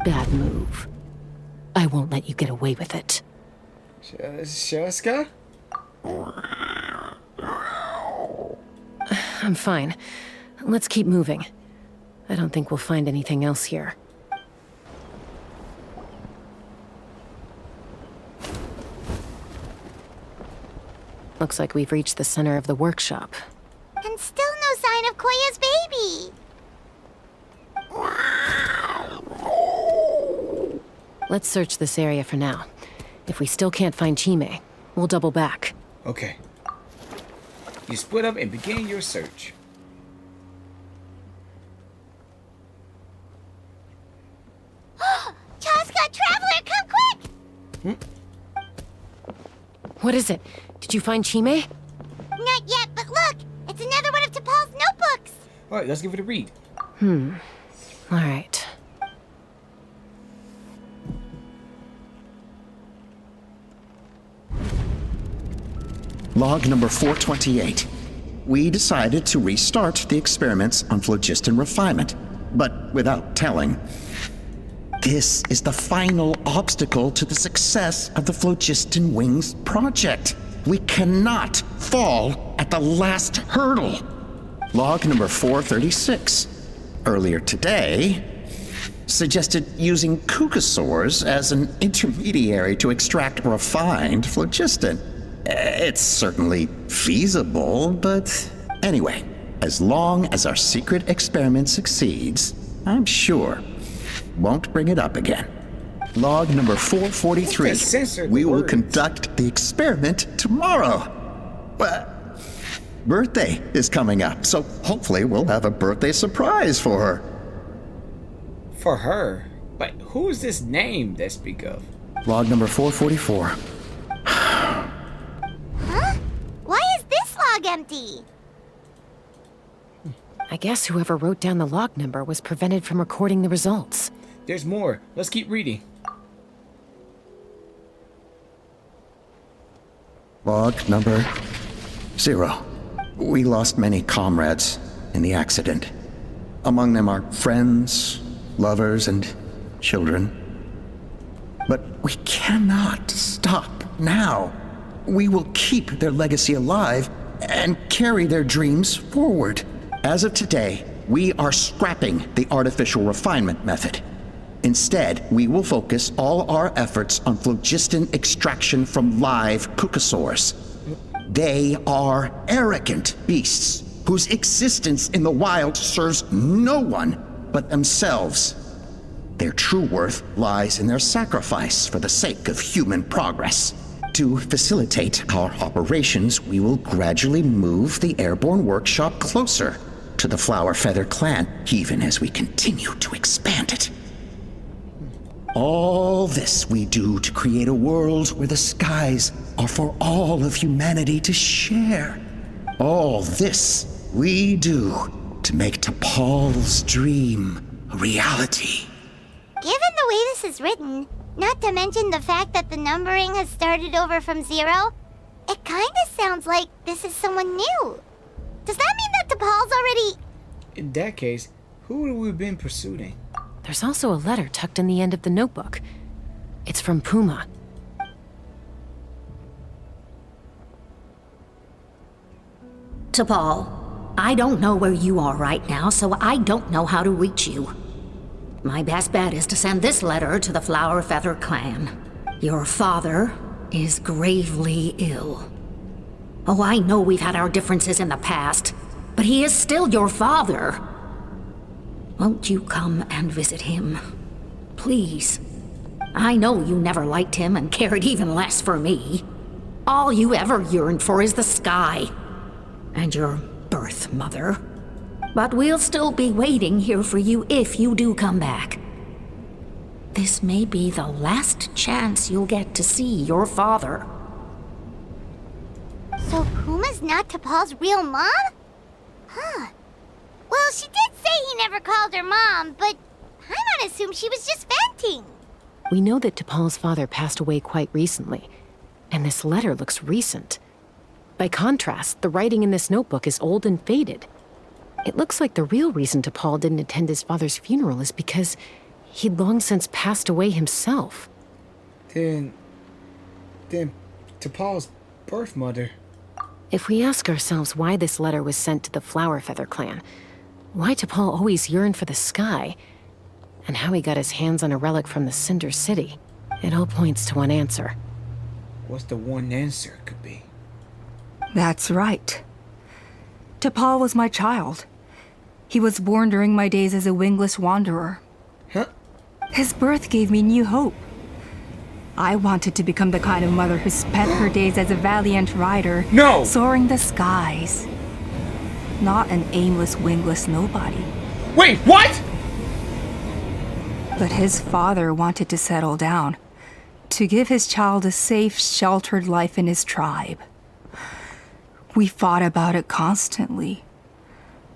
Bad move. I won't let you get away with it. Chasca? I'm fine. Let's keep moving. I don't think we'll find anything else here. Looks like we've reached the center of the workshop. And still no sign of Koya's baby. Let's search this area for now. If we still can't find Chime, we'll double back. Okay. You split up and begin your search. Chasca, Traveler, come quick! What is it? Did you find Chime? Not yet, but look! It's another one of T'Pol's notebooks! Alright, let's give it a read. Alright. Log number 428. We decided to restart the experiments on phlogiston refinement, but without telling. This is the final obstacle to the success of the Phlogiston Wings project. We cannot fall at the last hurdle. Log number 436. Earlier today, suggested using cucosaurs as an intermediary to extract refined phlogiston. It's certainly feasible, but anyway, as long as our secret experiment succeeds, I'm sure won't bring it up again. Log number 443. We will conduct the experiment tomorrow. Birthday is coming up, so hopefully we'll have a birthday surprise for her. For her? But who is this name they speak of? Log number 444. Huh? Why is this log empty? I guess whoever wrote down the log number was prevented from recording the results. There's more. Let's keep reading. Log number 0. We lost many comrades in the accident. Among them are friends, lovers, and children. But we cannot stop now. We will keep their legacy alive and carry their dreams forward. As of today, we are scrapping the artificial refinement method. Instead, we will focus all our efforts on phlogiston extraction from live cucosaurs. They are arrogant beasts whose existence in the wild serves no one but themselves. Their true worth lies in their sacrifice for the sake of human progress. To facilitate our operations, we will gradually move the airborne workshop closer to the Flower Feather clan, even as we continue to expand it. All this we do to create a world where the skies are for all of humanity to share. All this we do to make T'Pol's dream a reality. Given the way this is written, not to mention the fact that the numbering has started over from 0, it kinda sounds like this is someone new. Does that mean that T'Pol's already... In that case, who have we been pursuing? There's also a letter tucked in the end of the notebook. It's from Puma. T'Pol, I don't know where you are right now, so I don't know how to reach you. My best bet is to send this letter to the Flower Feather clan. Your father is gravely ill. Oh, I know we've had our differences in the past, but he is still your father. Won't you come and visit him? Please. I know you never liked him and cared even less for me. All you ever yearned for is the sky. And your birth mother. But we'll still be waiting here for you if you do come back. This may be the last chance you'll get to see your father. So Puma's not T'Pol's real mom? Huh. Well, she did say he never called her mom, but I might assume she was just venting. We know that T'Pol's father passed away quite recently, and this letter looks recent. By contrast, the writing in this notebook is old and faded. It looks like the real reason T'Pol didn't attend his father's funeral is because he'd long since passed away himself. Then T'Pol's birth mother. If we ask ourselves why this letter was sent to the Flower Feather clan, why T'Pol always yearned for the sky, and how he got his hands on a relic from the Cinder City, it all points to one answer. What's the one answer could be? That's right. T'Pol was my child. He was born during my days as a wingless wanderer. Huh? His birth gave me new hope. I wanted to become the kind of mother who spent her days as a valiant rider, soaring the skies. Not an aimless, wingless nobody. Wait, what? But his father wanted to settle down, to give his child a safe, sheltered life in his tribe. We fought about it constantly,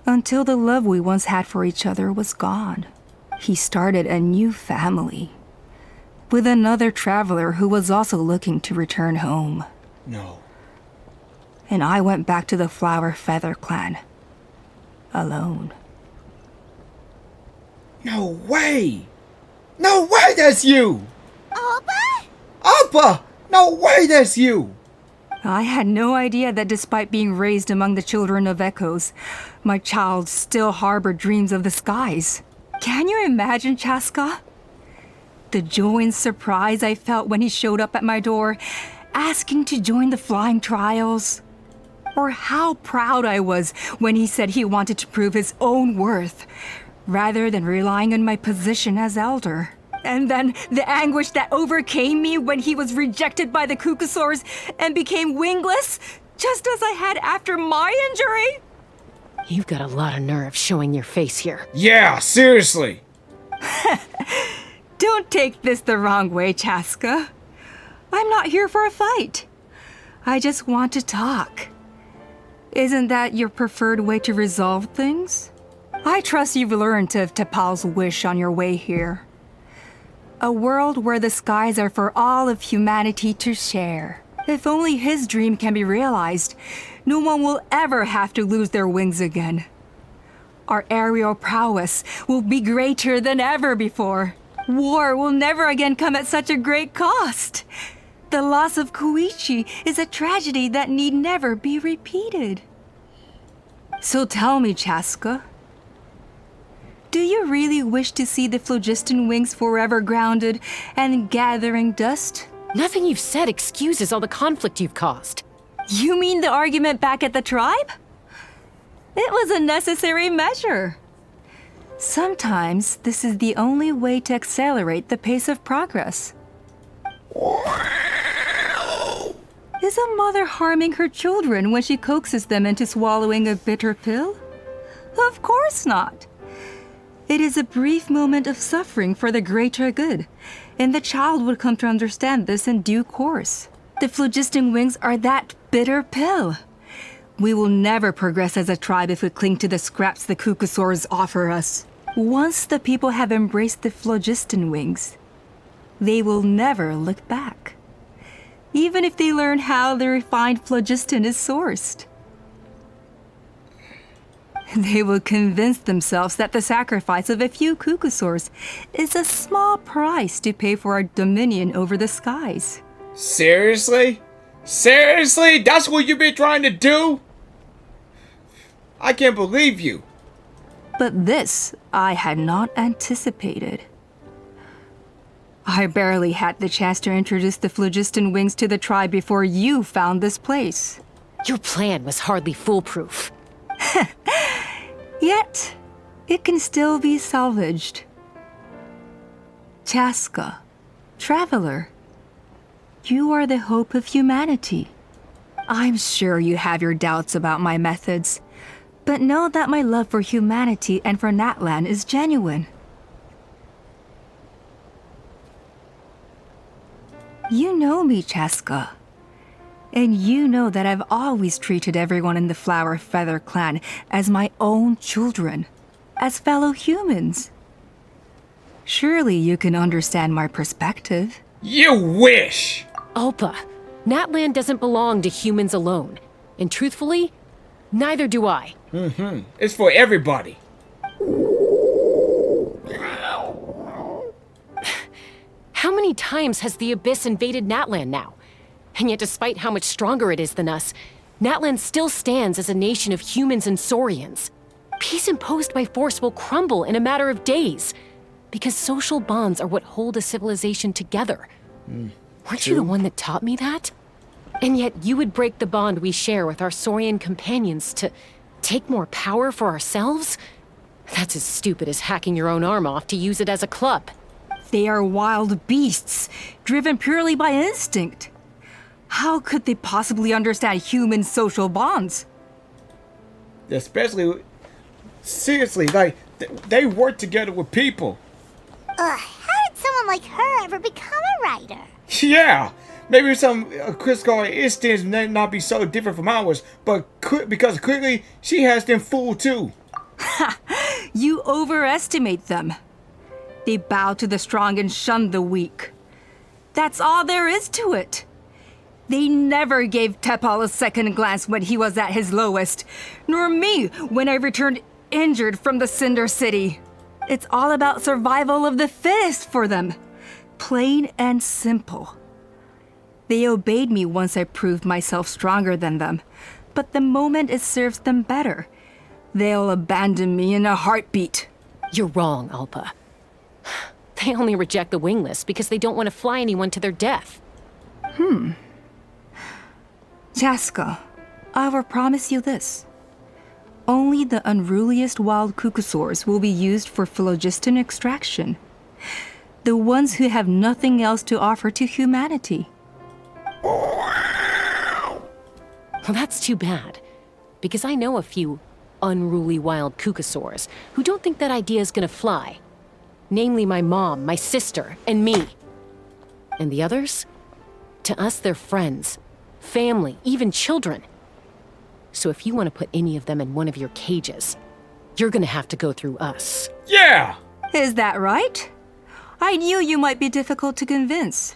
until the love we once had for each other was gone. He started a new family, with another traveler who was also looking to return home. No. And I went back to the Flower Feather clan, alone. No way! No way that's you! Appa? Appa! No way that's you! I had no idea that despite being raised among the children of echoes, my child still harbored dreams of the skies. Can you imagine, Chasca? The joy and surprise I felt when he showed up at my door, asking to join the flying trials. Or how proud I was when he said he wanted to prove his own worth, rather than relying on my position as elder. And then the anguish that overcame me when he was rejected by the Cucusaurs and became wingless, just as I had after my injury. You've got a lot of nerve showing your face here. Yeah, seriously. Don't take this the wrong way, Chasca. I'm not here for a fight. I just want to talk. Isn't that your preferred way to resolve things? I trust you've learned of T'Pol's wish on your way here. A world where the skies are for all of humanity to share. If only his dream can be realized, no one will ever have to lose their wings again. Our aerial prowess will be greater than ever before. War will never again come at such a great cost. The loss of Koichi is a tragedy that need never be repeated. So tell me, Chasca, do you really wish to see the phlogiston wings forever grounded and gathering dust? Nothing you've said excuses all the conflict you've caused. You mean the argument back at the tribe? It was a necessary measure. Sometimes this is the only way to accelerate the pace of progress. Is a mother harming her children when she coaxes them into swallowing a bitter pill? Of course not. It is a brief moment of suffering for the greater good, and the child would come to understand this in due course. The phlogiston wings are that bitter pill. We will never progress as a tribe if we cling to the scraps the Cucusaurs offer us. Once the people have embraced the phlogiston wings, they will never look back, even if they learn how the refined phlogiston is sourced. They will convince themselves that the sacrifice of a few Cucusaurs is a small price to pay for our dominion over the skies. Seriously? Seriously? That's what you've been trying to do? I can't believe you. But this I had not anticipated. I barely had the chance to introduce the phlogiston wings to the tribe before you found this place. Your plan was hardly foolproof. Yet, it can still be salvaged. Chasca, traveler, you are the hope of humanity. I'm sure you have your doubts about my methods, but know that my love for humanity and for Natlan is genuine. You know me, Chasca. And you know that I've always treated everyone in the Flower Feather clan as my own children, as fellow humans. Surely you can understand my perspective. You wish! Alpa, Natlan doesn't belong to humans alone. And truthfully, neither do I. It's for everybody. How many times has the Abyss invaded Natlan now? And yet despite how much stronger it is than us, Natlan still stands as a nation of humans and saurians. Peace imposed by force will crumble in a matter of days, because social bonds are what hold a civilization together. Weren't you the one that taught me that? And yet you would break the bond we share with our saurian companions to take more power for ourselves? That's as stupid as hacking your own arm off to use it as a club. They are wild beasts, driven purely by instinct. How could they possibly understand human social bonds? Especially, seriously, like, they work together with people. How did someone like her ever become a writer? Yeah, maybe some critical instincts may not be so different from ours, but because clearly she has them fooled too. You overestimate them. They bow to the strong and shun the weak. That's all there is to it. They never gave Tepal a second glance when he was at his lowest, nor me when I returned injured from the Cinder City. It's all about survival of the fittest for them. Plain and simple. They obeyed me once I proved myself stronger than them, but the moment it serves them better, they'll abandon me in a heartbeat. You're wrong, Alpa. They only reject the wingless because they don't want to fly anyone to their death. Chasca, I will promise you this. Only the unruliest wild cucusaurs will be used for phlogiston extraction. The ones who have nothing else to offer to humanity. Well, that's too bad, because I know a few unruly wild cucusaurs who don't think that idea is gonna fly. Namely my mom, my sister, and me. And the others? To us, they're friends, family, even children. So if you want to put any of them in one of your cages, you're gonna have to go through us. Yeah! Is that right? I knew you might be difficult to convince.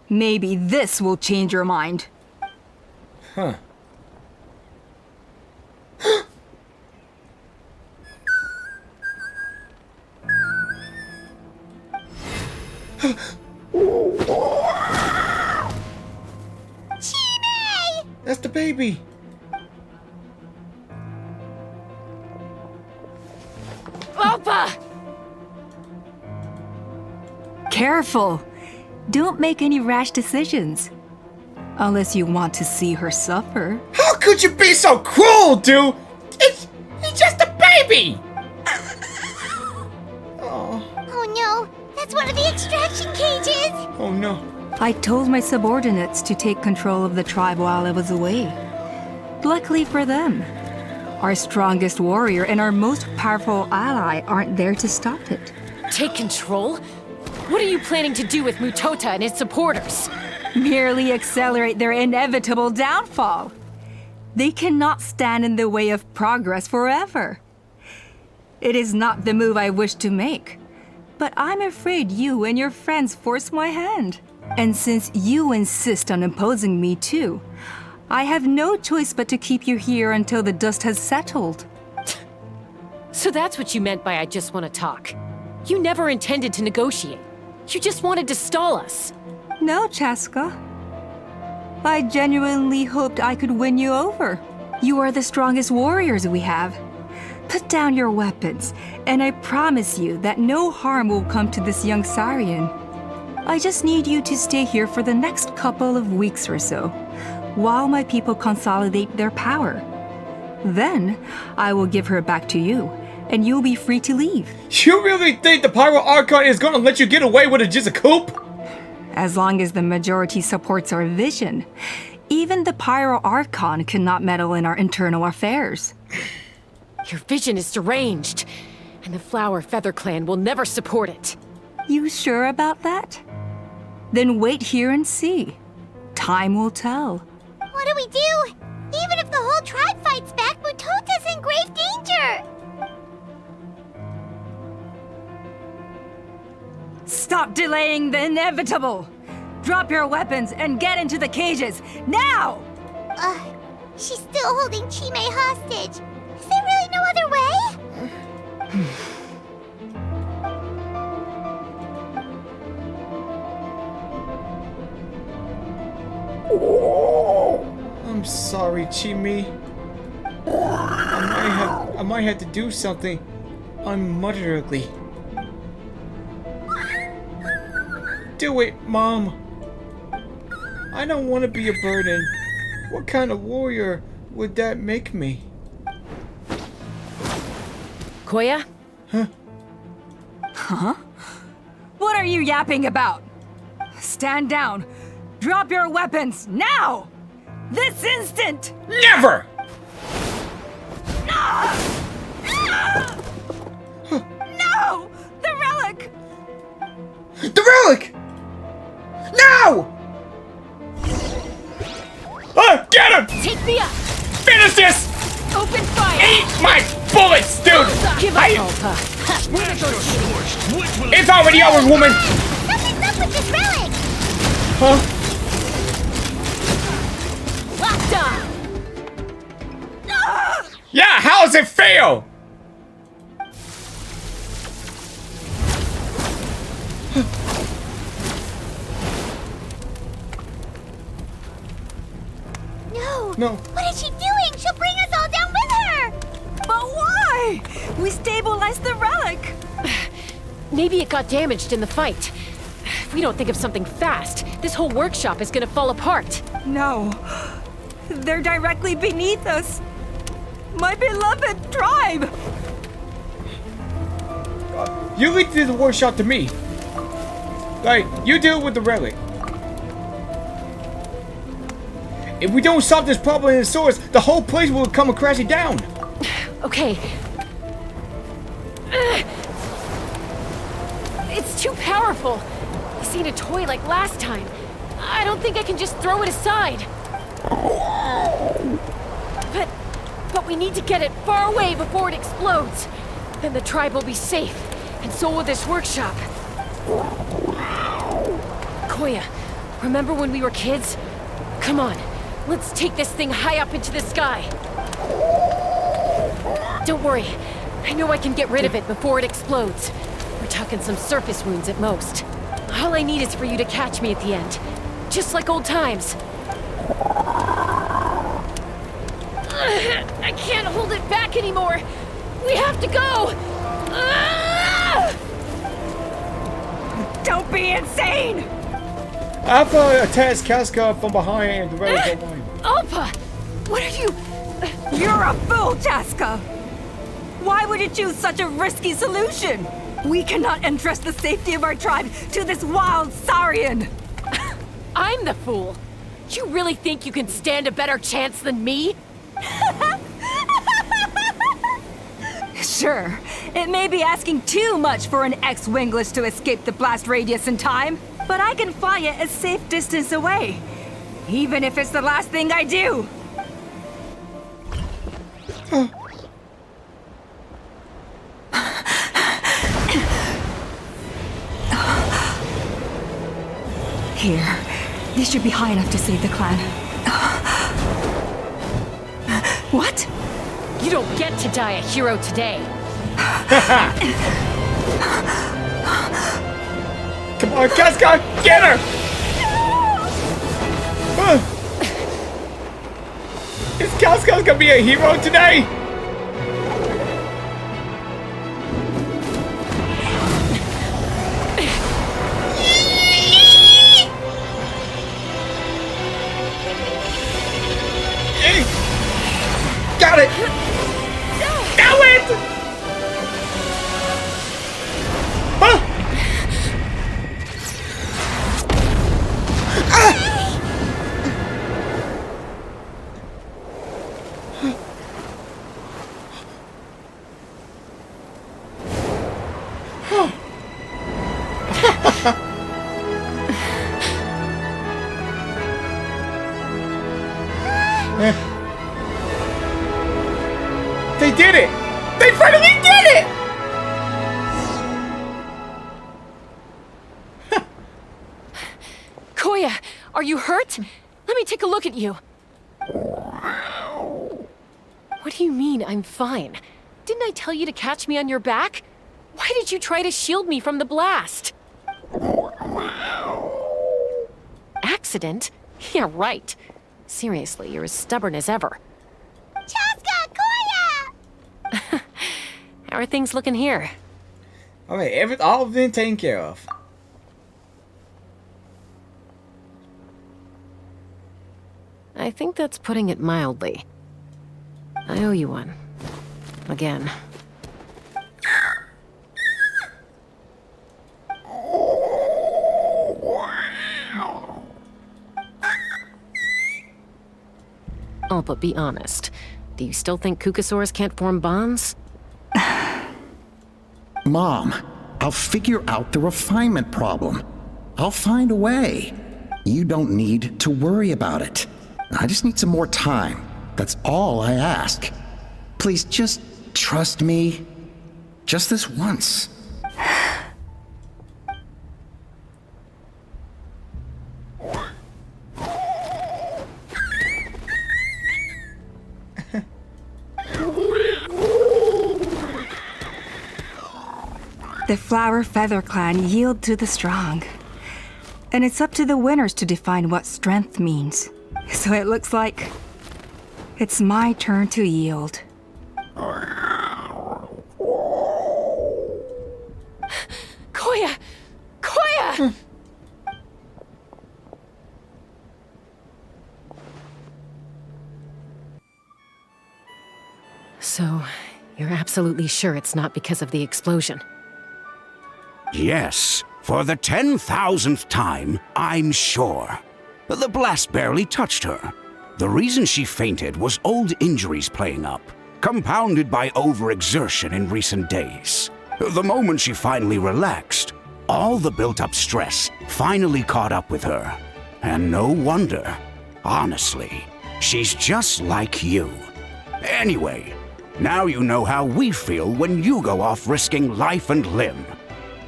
Maybe this will change your mind. Huh. Chime! That's the baby. Alpa! Careful! Don't make any rash decisions. Unless you want to see her suffer. How could you be so cruel, dude? He's just a baby! Oh no, that's one of the extraction cages! Oh no. I told my subordinates to take control of the tribe while I was away. Luckily for them, our strongest warrior and our most powerful ally aren't there to stop it. Take control? What are you planning to do with Mutota and his supporters? Merely accelerate their inevitable downfall. They cannot stand in the way of progress forever. It is not the move I wish to make, but I'm afraid you and your friends force my hand. And since you insist on imposing me too, I have no choice but to keep you here until the dust has settled. So that's what you meant by I just want to talk. You never intended to negotiate. You just wanted to stall us. No, Chasca. I genuinely hoped I could win you over. You are the strongest warriors we have. Put down your weapons, and I promise you that no harm will come to this young Saurian. I just need you to stay here for the next couple of weeks or so, while my people consolidate their power. Then, I will give her back to you, and you'll be free to leave. You really think the Pyro Archon is gonna let you get away with just a coup? As long as the majority supports our vision, even the Pyro Archon cannot meddle in our internal affairs. Your vision is deranged, and the Flower Feather Clan will never support it. You sure about that? Then wait here and see. Time will tell. What do we do? Even if the whole tribe fights back, Mutota's in grave danger! Stop delaying the inevitable! Drop your weapons and get into the cages, now! She's still holding Chime hostage. Is there really no other way? I'm sorry, Chime. I might have to do something unmotherly. Do it, Mom. I don't want to be a burden. What kind of warrior would that make me? Koya? Huh? What are you yapping about? Stand down. Drop your weapons, now! This instant! Never! No! The relic! The relic! No! Get him! Take me up! Finish this! Open fire! Eat my bullets, dude! Give up, Alpha! It's already over, woman! Something's up with this relic! Huh? Locked on! Yeah, how does it fail? No. What is she doing? She'll bring us all down with her! But why? We stabilized the relic! Maybe it got damaged in the fight. If we don't think of something fast, this whole workshop is gonna fall apart. No. They're directly beneath us. My beloved tribe! You lead the workshop to me. Like, you deal with the relic. If we don't solve this problem in the source, the whole place will come crashing down. Okay. It's too powerful. This ain't a toy like last time. I don't think I can just throw it aside. But we need to get it far away before it explodes. Then the tribe will be safe, and so will this workshop. Koya, remember when we were kids? Come on, let's take this thing high up into the sky. Don't worry, I know I can get rid of it before it explodes. We're talking some surface wounds at most. All I need is for you to catch me at the end, just like old times. I can't hold it back anymore. We have to go. Don't be insane! Alpha attacks Casca from behind and ready to line. Alpha, what are you? You're a fool, Chasca! Why would you choose such a risky solution? We cannot entrust the safety of our tribe to this wild Saurian! I'm the fool. You really think you can stand a better chance than me? Sure, it may be asking too much for an ex-wingless to escape the blast radius in time, but I can fly it a safe distance away, even if it's the last thing I do. Here, this should be high enough to save the clan. What? You don't get to die a hero today. Come on, Casca, get her! Is Casca gonna be a hero today? got it! Got it! Huh? They did it! They finally did it! Koya, are you hurt? Let me take a look at you. What do you mean, I'm fine? Didn't I tell you to catch me on your back? Why did you try to shield me from the blast? Accident? Yeah, right. Seriously, you're as stubborn as ever. Chasca, Koya! How are things looking here? Alright, all been taken care of. I think that's putting it mildly. I owe you one. Again. Oh, but be honest. Do you still think Kukasaurs can't form bonds? Mom, I'll figure out the refinement problem. I'll find a way. You don't need to worry about it. I just need some more time. That's all I ask. Please just trust me. Just this once. The Flower Feather Clan yield to the strong. And it's up to the winners to define what strength means. So it looks like it's my turn to yield. Koya! Koya! So, you're absolutely sure it's not because of the explosion? Yes, for the 10,000th time, I'm sure. The blast barely touched her. The reason she fainted was old injuries playing up, compounded by overexertion in recent days. The moment she finally relaxed, all the built-up stress finally caught up with her. And no wonder. Honestly, she's just like you. Anyway, now you know how we feel when you go off risking life and limb.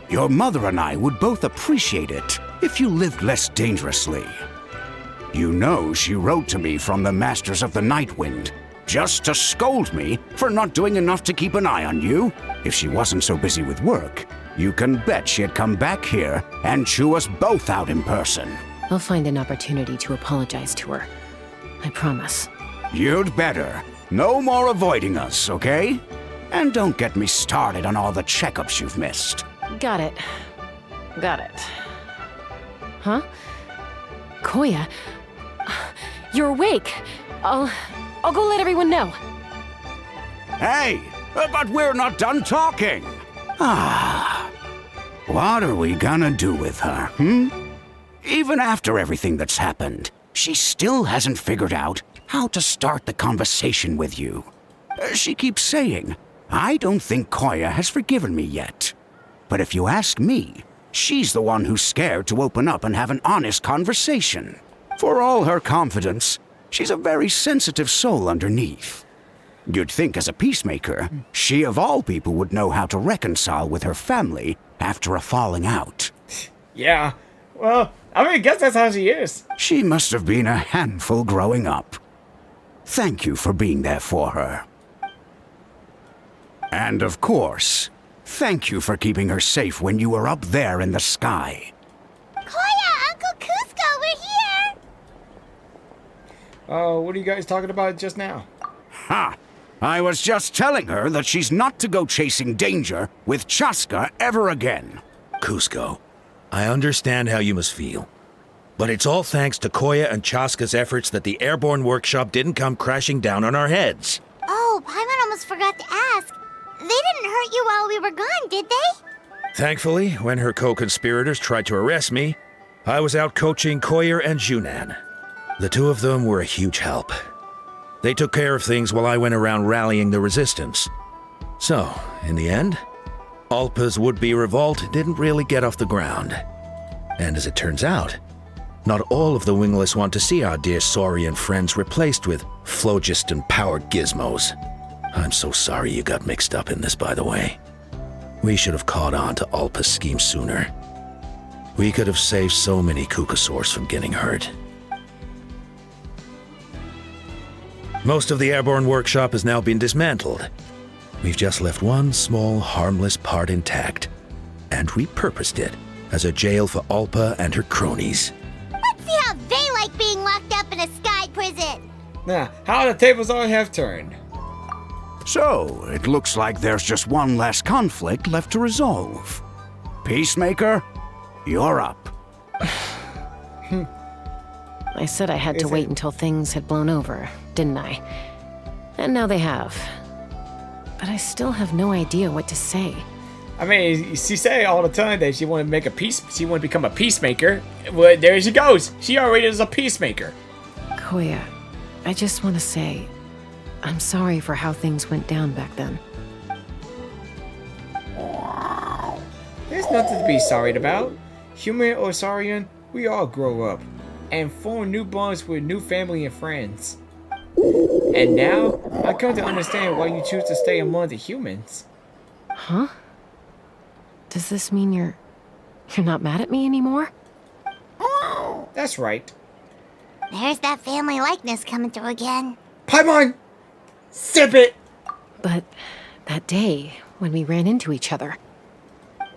Your mother and I would both appreciate it if you lived less dangerously. You know she wrote to me from the Masters of the Nightwind, just to scold me for not doing enough to keep an eye on you. If she wasn't so busy with work, you can bet she'd come back here and chew us both out in person. I'll find an opportunity to apologize to her. I promise. You'd better. No more avoiding us, okay? And don't get me started on all the checkups you've missed. Got it. Got it. Huh? Koya? You're awake. I'll go let everyone know. Hey, but we're not done talking. What are we gonna do with her, Even after everything that's happened, she still hasn't figured out how to start the conversation with you. She keeps saying, I don't think Koya has forgiven me yet. But if you ask me, she's the one who's scared to open up and have an honest conversation. For all her confidence, she's a very sensitive soul underneath. You'd think as a peacemaker, she of all people would know how to reconcile with her family after a falling out. Yeah, well, I guess that's how she is. She must have been a handful growing up. Thank you for being there for her. And of course, thank you for keeping her safe when you were up there in the sky. Koya, Uncle Cusco, we're here! Oh, what are you guys talking about just now? Ha! I was just telling her that she's not to go chasing danger with Chasca ever again. Cusco, I understand how you must feel. But it's all thanks to Koya and Chasca's efforts that the airborne workshop didn't come crashing down on our heads. Oh, forgot to ask. They didn't hurt you while we were gone, did they? Thankfully, when her co-conspirators tried to arrest me, I was out coaching Koyer and Junan. The two of them were a huge help. They took care of things while I went around rallying the resistance. So, in the end, Alpa's would-be revolt didn't really get off the ground. And as it turns out, not all of the wingless want to see our dear Saurian friends replaced with phlogiston-powered gizmos. I'm so sorry you got mixed up in this, by the way. We should have caught on to Alpa's scheme sooner. We could have saved so many Kukasaurs from getting hurt. Most of the airborne workshop has now been dismantled. We've just left one small, harmless part intact, and repurposed it as a jail for Alpa and her cronies. Let's see how they like being locked up in a sky prison. Now, how the tables all have turned. So, it looks like there's just one last conflict left to resolve. Peacemaker, you're up. I said I had to wait until things had blown over, didn't I? And now they have. But I still have no idea what to say. I mean, she say all the time that she want to make a peace. She want to become a peacemaker. Well, there she goes. She already is a peacemaker. Koya, I just want to say, I'm sorry for how things went down back then. There's nothing to be sorry about. Human or Saurian, we all grow up and form new bonds with new family and friends. And now, I come to understand why you choose to stay among the humans. Huh? Does this mean you're not mad at me anymore? That's right. There's that family likeness coming through again. Paimon! Sip it! But that day, when we ran into each other.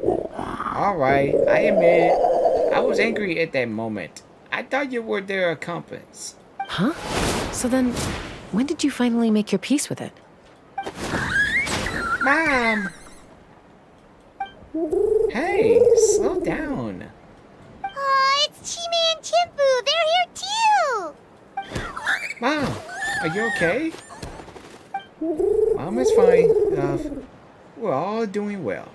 Alright, I admit it. I was angry at that moment. I thought you were their accomplice. Huh? So then, when did you finally make your peace with it? Mom! Hey, slow down. Aw, it's Chime and Chimpu. They're here too. Mom, are you okay? Mom is fine, love. We're all doing well.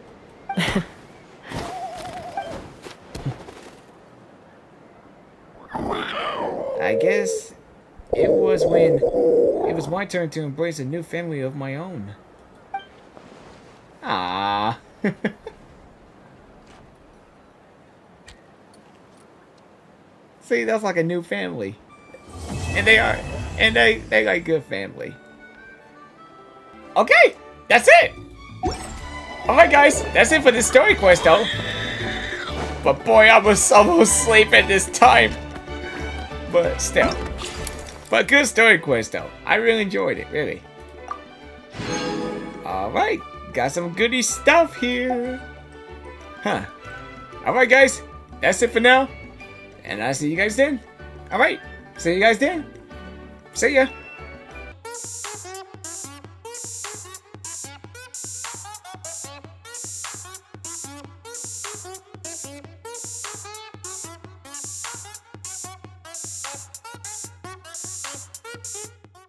I guess it was when it was my turn to embrace a new family of my own. Ah. See, that's like a new family. And they like good family. Okay, that's it. Alright guys, that's it for this story quest though. But boy, I was almost asleep at this time. But still. But good story quest though. I really enjoyed it, really. Alright, got some goody stuff here. Huh. Alright guys, that's it for now. And I'll see you guys then. Alright, see you guys then. See ya.